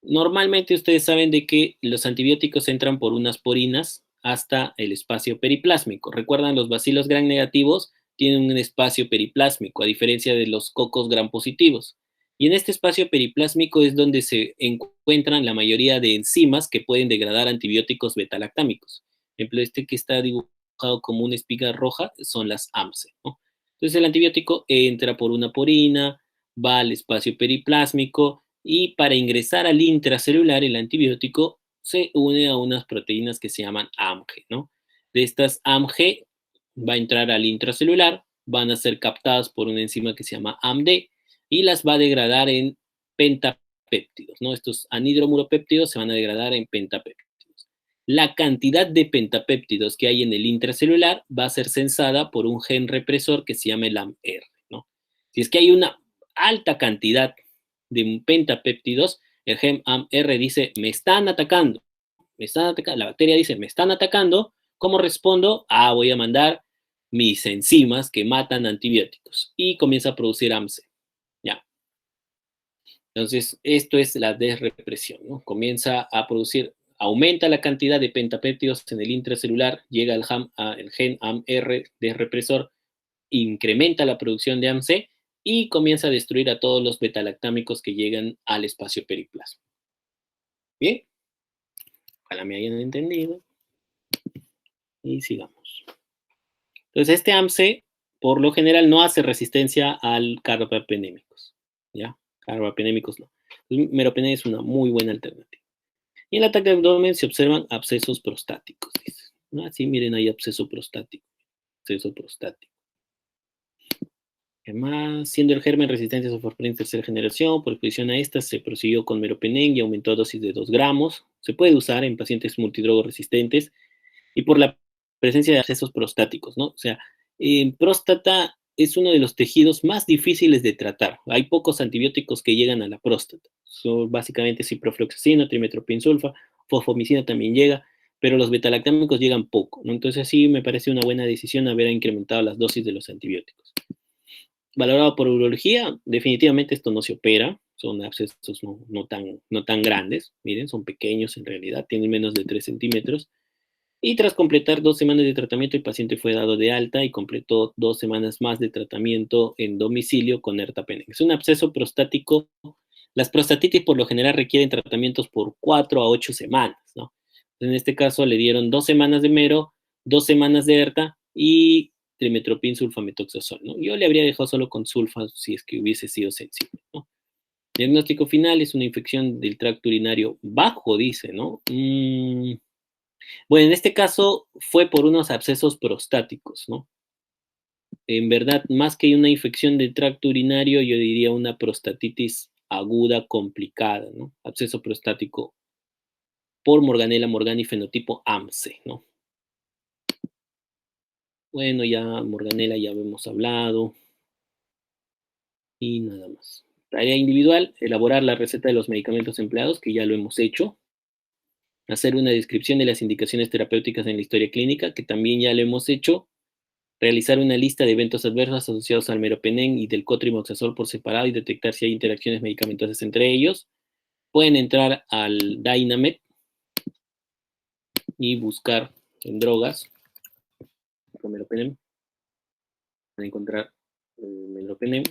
Normalmente ustedes saben de que los antibióticos entran por unas porinas hasta el espacio periplásmico. Recuerdan, los bacilos gram negativos tienen un espacio periplásmico, a diferencia de los cocos gram positivos. Y en este espacio periplásmico es donde se encuentran la mayoría de enzimas que pueden degradar antibióticos betalactámicos. Por ejemplo, este que está dibujado como una espiga roja son las AMCE, ¿no? Entonces el antibiótico entra por una porina, va al espacio periplásmico y para ingresar al intracelular el antibiótico se une a unas proteínas que se llaman AMG, ¿no? De estas AMG va a entrar al intracelular, van a ser captadas por una enzima que se llama AMD y las va a degradar en pentapéptidos, ¿no? Estos anhidromuropéptidos se van a degradar en pentapéptidos. La cantidad de pentapéptidos que hay en el intracelular va a ser censada por un gen represor que se llama el AMR, ¿no? Si es que hay una alta cantidad de pentapéptidos, el gen AMR dice, me están atacando, la bacteria dice, me están atacando, ¿cómo respondo? Voy a mandar mis enzimas que matan antibióticos y comienza a producir AMSE. ¿Ya? Entonces, esto es la desrepresión, ¿no? Comienza a producir, aumenta la cantidad de pentapéptidos en el intracelular, llega el gen AMR desrepresor, incrementa la producción de AMC y comienza a destruir a todos los betalactámicos que llegan al espacio periplasma. Bien, ojalá me hayan entendido. Y sigamos. Entonces, este AMC, por lo general, no hace resistencia al carbapenémicos, ¿ya? Carbapenémicos no. Entonces, meropenem es una muy buena alternativa. Y en el ataque de abdomen se observan abscesos prostáticos, dice. ¿No? Así, miren ahí, absceso prostático. Absceso prostático. ¿Qué más? Siendo el germen resistente a sulforafosfina tercera generación, por exposición a esta se prosiguió con meropenem y aumentó a dosis de 2 gramos. Se puede usar en pacientes multidrogoresistentes y por la presencia de abscesos prostáticos, ¿no? O sea, próstata es uno de los tejidos más difíciles de tratar. Hay pocos antibióticos que llegan a la próstata. Son básicamente ciprofloxacino, trimetoprim-sulfa, fosfomicina también llega, pero los betalactámicos llegan poco, ¿no? Entonces sí me parece una buena decisión haber incrementado las dosis de los antibióticos. Valorado por urología, definitivamente esto no se opera, son abscesos no tan grandes, miren, son pequeños en realidad, tienen menos de 3 centímetros. Y tras completar 2 semanas de tratamiento, el paciente fue dado de alta y completó 2 semanas más de tratamiento en domicilio con ertapenem. Es un absceso prostático. Las prostatitis por lo general requieren tratamientos por 4 a 8 semanas, ¿no? En este caso le dieron 2 semanas de mero, 2 semanas de erta y trimetoprim sulfamethoxazol, ¿no? Yo le habría dejado solo con sulfa si es que hubiese sido sensible, ¿no? Diagnóstico final es una infección del tracto urinario bajo, dice, ¿no? Bueno, en este caso fue por unos abscesos prostáticos, ¿no? En verdad, más que una infección del tracto urinario, yo diría una prostatitis aguda complicada, ¿no? Absceso prostático por Morganella morgani fenotipo AMSE, ¿no? Bueno, ya Morganella ya hemos hablado. Y nada más. Tarea individual, elaborar la receta de los medicamentos empleados, que ya lo hemos hecho. Hacer una descripción de las indicaciones terapéuticas en la historia clínica, que también ya lo hemos hecho. Realizar una lista de eventos adversos asociados al meropenem y del cotrimoxazol por separado y detectar si hay interacciones medicamentosas entre ellos. Pueden entrar al Dynamed y buscar en drogas con meropenem. Van a encontrar meropenem.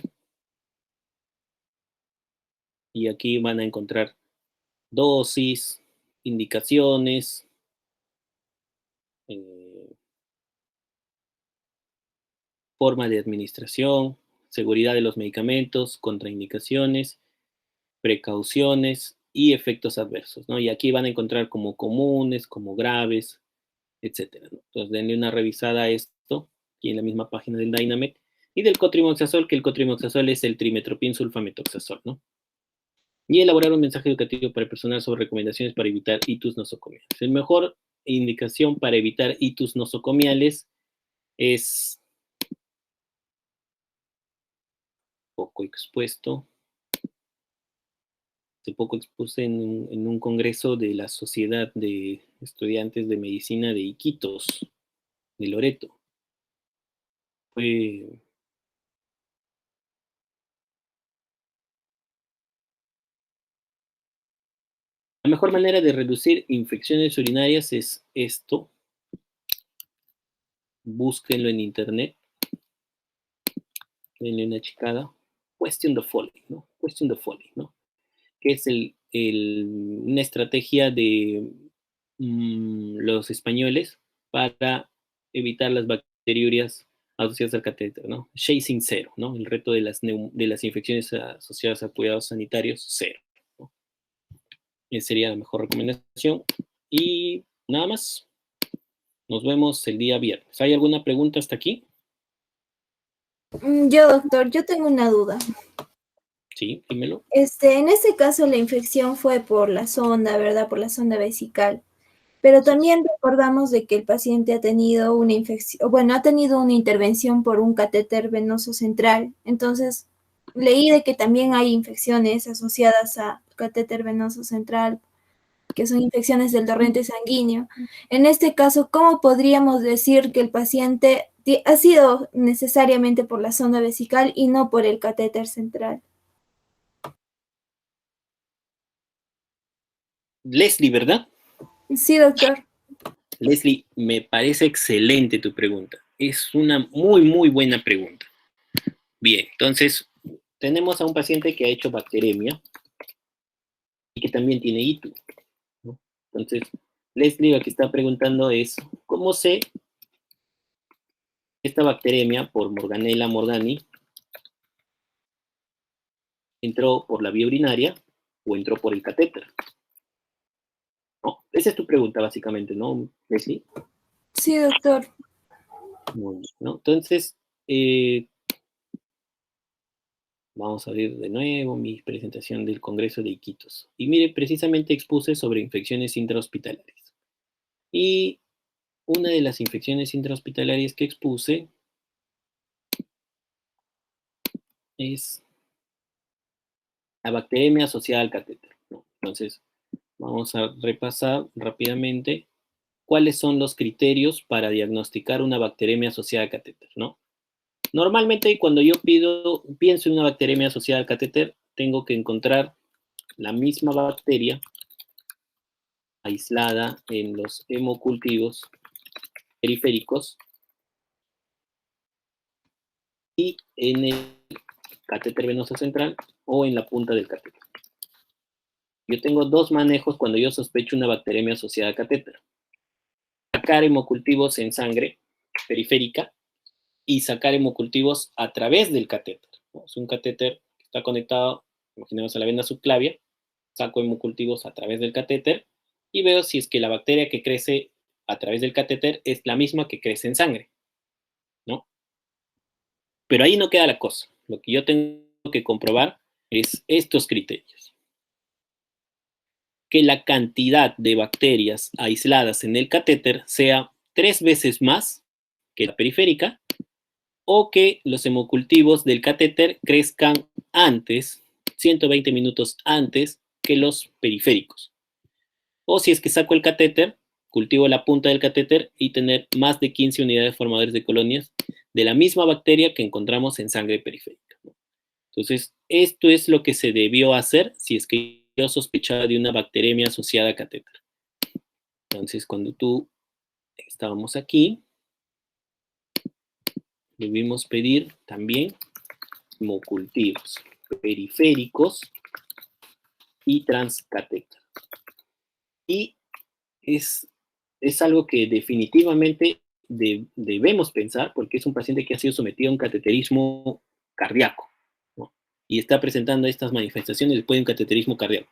Y aquí van a encontrar dosis, indicaciones, forma de administración, seguridad de los medicamentos, contraindicaciones, precauciones y efectos adversos, ¿no? Y aquí van a encontrar como comunes, como graves, etcétera, ¿no? Entonces, denle una revisada a esto, aquí en la misma página del Dynamed, y del cotrimoxazol, que el cotrimoxazol es el trimetoprim sulfamethoxazol, ¿no? Y elaborar un mensaje educativo para el personal sobre recomendaciones para evitar itus nosocomiales. La mejor indicación para evitar itus nosocomiales es poco expuesto. Hace poco expuse en un congreso de la Sociedad de Estudiantes de Medicina de Iquitos, de Loreto. Fue la mejor manera de reducir infecciones urinarias es esto. Búsquenlo en internet. Denle una checada. Question the following, ¿no? Question the following, ¿no? Que es una estrategia de los españoles para evitar las bacteriurias asociadas al catéter, ¿no? Chasing cero, ¿no? El reto de las infecciones asociadas a cuidados sanitarios, cero, ¿no? Esa sería la mejor recomendación. Y nada más. Nos vemos el día viernes. ¿Hay alguna pregunta hasta aquí? Yo, doctor, yo tengo una duda. Sí, dímelo. En este caso la infección fue por la sonda, ¿verdad? Por la sonda vesical. Pero también recordamos de que el paciente ha tenido una infección, bueno, ha tenido una intervención por un catéter venoso central. Entonces, leí de que también hay infecciones asociadas a catéter venoso central, que son infecciones del torrente sanguíneo. En este caso, ¿cómo podríamos decir que el paciente ha sido necesariamente por la sonda vesical y no por el catéter central. Leslie, ¿verdad? Sí, doctor. Leslie, me parece excelente tu pregunta. Es una muy, muy buena pregunta. Bien, entonces tenemos a un paciente que ha hecho bacteremia y que también tiene ITU, ¿no? Entonces, Leslie lo que está preguntando es, ¿cómo sé esta bacteremia por Morganella morgani entró por la vía urinaria o entró por el catéter? ¿No? Esa es tu pregunta, básicamente, ¿no, Leslie? Sí, doctor. Muy bien, ¿no? Entonces, vamos a abrir de nuevo mi presentación del Congreso de Iquitos. Y mire, precisamente expuse sobre infecciones intrahospitalarias. Y una de las infecciones intrahospitalarias que expuse es la bacteremia asociada al catéter, ¿no? Entonces, vamos a repasar rápidamente cuáles son los criterios para diagnosticar una bacteremia asociada al catéter, ¿no? Normalmente, cuando yo pienso en una bacteremia asociada al catéter, tengo que encontrar la misma bacteria aislada en los hemocultivos periféricos y en el catéter venoso central o en la punta del catéter. Yo tengo dos manejos cuando yo sospecho una bacteremia asociada a catéter. Sacar hemocultivos en sangre periférica y sacar hemocultivos a través del catéter, ¿no? Es un catéter que está conectado, imaginemos, a la vena subclavia, saco hemocultivos a través del catéter y veo si es que la bacteria que crece a través del catéter es la misma que crece en sangre, ¿no? Pero ahí no queda la cosa. Lo que yo tengo que comprobar es estos criterios. Que la cantidad de bacterias aisladas en el catéter sea 3 veces más que la periférica, o que los hemocultivos del catéter crezcan antes, 120 minutos antes que los periféricos. O si es que saco el catéter, cultivo la punta del catéter y tener más de 15 unidades formadores de colonias de la misma bacteria que encontramos en sangre periférica. Entonces, esto es lo que se debió hacer si es que yo sospechaba de una bacteremia asociada a catéter. Entonces, cuando estábamos aquí, debimos pedir también hemocultivos periféricos y transcatéter. Y es algo que definitivamente debemos pensar porque es un paciente que ha sido sometido a un cateterismo cardíaco, ¿no? Y está presentando estas manifestaciones después de un cateterismo cardíaco.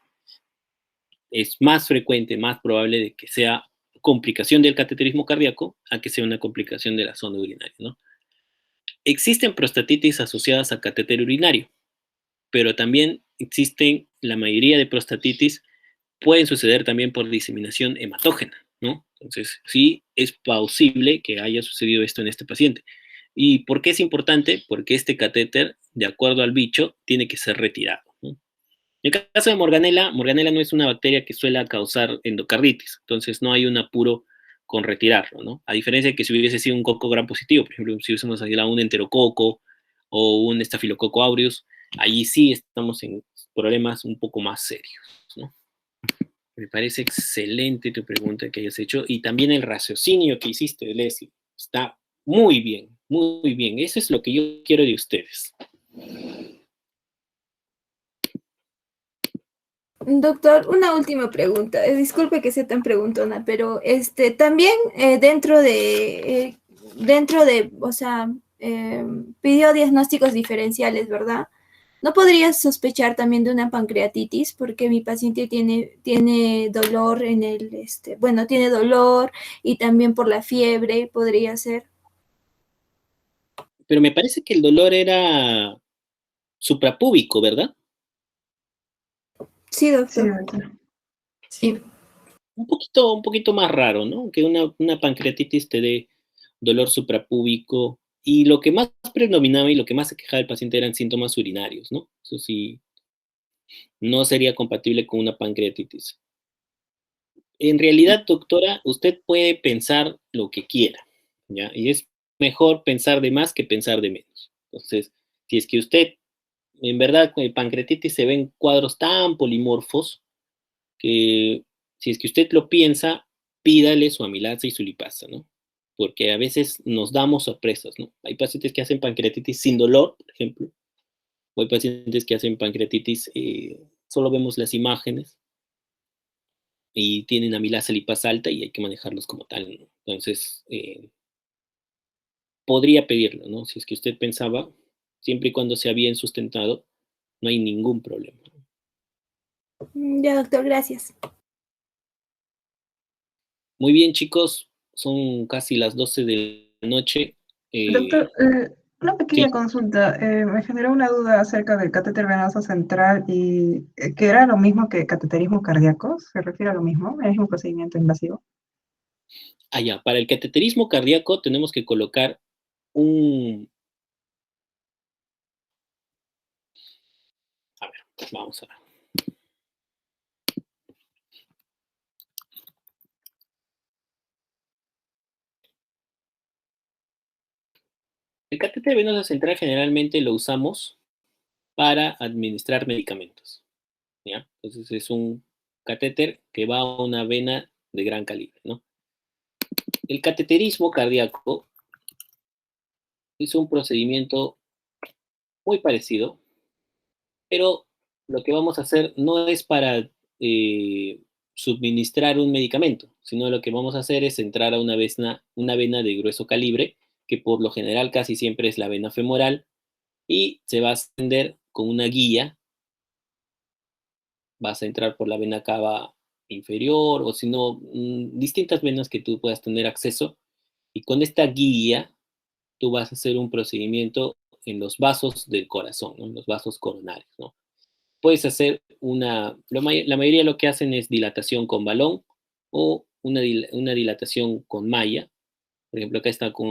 Es más frecuente, más probable de que sea complicación del cateterismo cardíaco a que sea una complicación de la sonda urinaria, ¿no? Existen prostatitis asociadas a catéter urinario, pero también existen, la mayoría de prostatitis pueden suceder también por diseminación hematógena, ¿no? Entonces, sí es plausible que haya sucedido esto en este paciente. ¿Y por qué es importante? Porque este catéter, de acuerdo al bicho, tiene que ser retirado, ¿no? En el caso de Morganella, Morganella no es una bacteria que suele causar endocarditis, entonces no hay un apuro con retirarlo, ¿no? A diferencia de que si hubiese sido un coco gram positivo, por ejemplo, si hubiésemos aislado un enterococo o un estafilococo aureus, allí sí estamos en problemas un poco más serios, ¿no? Me parece excelente tu pregunta que hayas hecho y también el raciocinio que hiciste, Leslie. Está muy bien, muy bien. Eso es lo que yo quiero de ustedes. Doctor, una última pregunta. Disculpe que sea tan preguntona, pero también o sea, pidió diagnósticos diferenciales, ¿verdad? ¿No podría sospechar también de una pancreatitis? Porque mi paciente tiene dolor tiene dolor y también por la fiebre podría ser. Pero me parece que el dolor era suprapúbico, ¿verdad? Sí, Sí, doctor. doctor. Sí, Un poquito más raro, ¿no? Que una pancreatitis te dé dolor suprapúbico. Y lo que más predominaba y lo que más se quejaba el paciente eran síntomas urinarios, ¿no? Eso sí, no sería compatible con una pancreatitis. En realidad, doctora, usted puede pensar lo que quiera, ¿ya? Y es mejor pensar de más que pensar de menos. Entonces, si es que usted, en verdad, con el pancreatitis se ven cuadros tan polimorfos que si es que usted lo piensa, pídale su amilasa y su lipasa, ¿no? Porque a veces nos damos sorpresas, ¿no? Hay pacientes que hacen pancreatitis sin dolor, por ejemplo, o hay pacientes que hacen pancreatitis, solo vemos las imágenes y tienen amilasa lipasa alta y hay que manejarlos como tal, ¿no? Entonces, podría pedirlo, ¿no? Si es que usted pensaba, siempre y cuando sea bien sustentado, no hay ningún problema. Ya, doctor, gracias. Muy bien, chicos, son casi las 12 de la noche. Doctor, una Sí, pequeña consulta. Me generó una duda acerca del catéter venoso central y que era lo mismo que cateterismo cardíaco. ¿Se refiere a lo mismo? ¿El mismo procedimiento invasivo? allá, para el cateterismo cardíaco tenemos que colocar un... A ver, vamos a ver. El catéter venoso central generalmente lo usamos para administrar medicamentos, ¿ya? Entonces es un catéter que va a una vena de gran calibre, ¿no? El cateterismo cardíaco es un procedimiento muy parecido, pero lo que vamos a hacer no es para suministrar un medicamento, sino lo que vamos a hacer es entrar a una vena de grueso calibre, que por lo general casi siempre es la vena femoral, y se va a ascender con una guía. Vas a entrar por la vena cava inferior o si no, distintas venas que tú puedas tener acceso, y con esta guía tú vas a hacer un procedimiento en los vasos del corazón, ¿no? En los vasos coronarios, ¿no? Puedes hacer la mayoría lo que hacen es dilatación con balón o una dilatación con malla. Por ejemplo, acá está con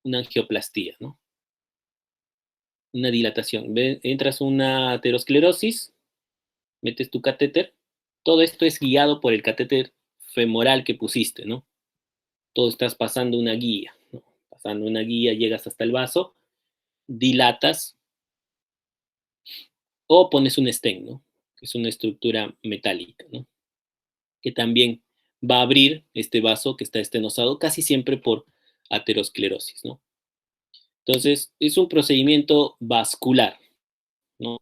una angioplastía, ¿no? Una dilatación. Entras una aterosclerosis, metes tu catéter. Todo esto es guiado por el catéter femoral que pusiste, ¿no? Todo estás pasando una guía, ¿no? Pasando una guía, llegas hasta el vaso, dilatas o pones un stent, ¿no? Que es una estructura metálica, ¿no? Que también va a abrir este vaso que está estenosado casi siempre por aterosclerosis, ¿no? Entonces, es un procedimiento vascular, ¿no?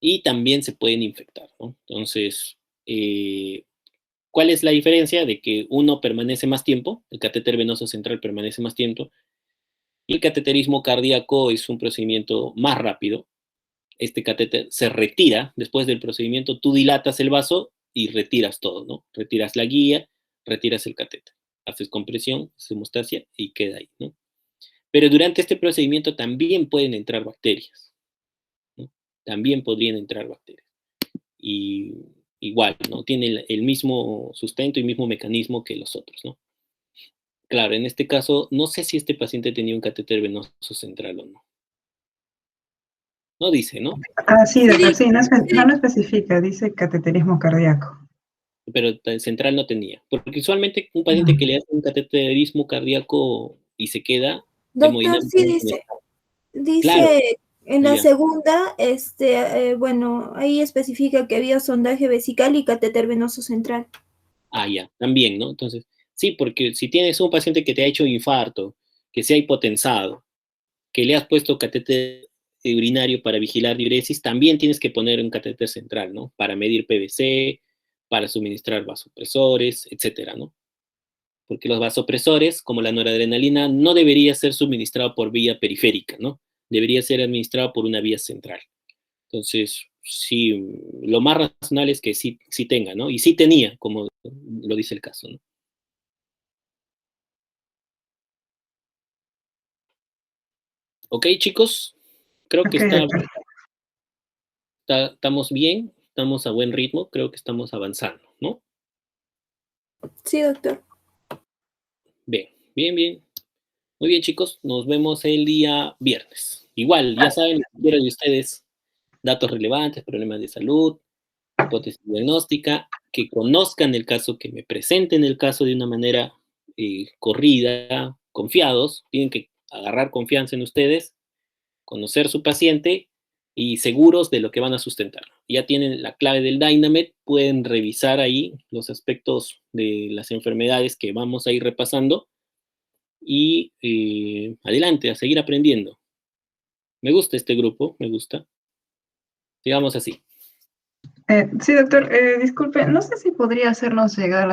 Y también se pueden infectar, ¿no? Entonces, ¿cuál es la diferencia? De que uno permanece más tiempo, el catéter venoso central permanece más tiempo, y el cateterismo cardíaco es un procedimiento más rápido. Este catéter se retira después del procedimiento, tú dilatas el vaso y retiras todo, ¿no? Retiras la guía, retiras el catéter, haces compresión, haces hemostasia y queda ahí, ¿no? Pero durante este procedimiento también pueden entrar bacterias, ¿no? También podrían entrar bacterias. Y igual, ¿no? Tiene el mismo sustento y mismo mecanismo que los otros, ¿no? Claro, en este caso, no sé si este paciente tenía un catéter venoso central o no. No dice, ¿no? Ah, sí, Sí, doctor, sí, sí, no especifica, dice cateterismo cardíaco. Pero central no tenía. Porque usualmente un paciente que le hace un cateterismo cardíaco y se queda, doctor, hemodinámica, sí dice. claro, Dice en la ya. segunda, bueno, ahí especifica que había sondaje vesical y catéter venoso central. Ah, ya, también, ¿no? Entonces, sí, porque si tienes un paciente que te ha hecho infarto, que se ha hipotensado, que le has puesto catéter urinario para vigilar diuresis, también tienes que poner un catéter central, ¿no? Para medir PVC, para suministrar vasopresores, etcétera, ¿no? Porque los vasopresores, como la noradrenalina, no debería ser suministrado por vía periférica, ¿no? Debería ser administrado por una vía central. Entonces, sí, lo más razonable es que sí, sí tenga, ¿no? Y sí tenía, como lo dice el caso, ¿no? Ok, chicos, creo que Ok, doctor. estamos bien, estamos a buen ritmo, creo que estamos avanzando, ¿no? Sí, doctor. Bien, bien, bien. Muy bien, chicos, nos vemos el día viernes. Igual, ya saben, quiero de ustedes datos relevantes, problemas de salud, hipótesis diagnóstica, que conozcan el caso, que me presenten el caso de una manera corrida, confiados, tienen que agarrar confianza en ustedes, conocer su paciente y seguros de lo que van a sustentar. Ya tienen la clave del Dynamed, pueden revisar ahí los aspectos de las enfermedades que vamos a ir repasando y adelante, a seguir aprendiendo. Me gusta este grupo, me gusta. Sigamos así. Sí, doctor, disculpe, no sé si podría hacernos llegar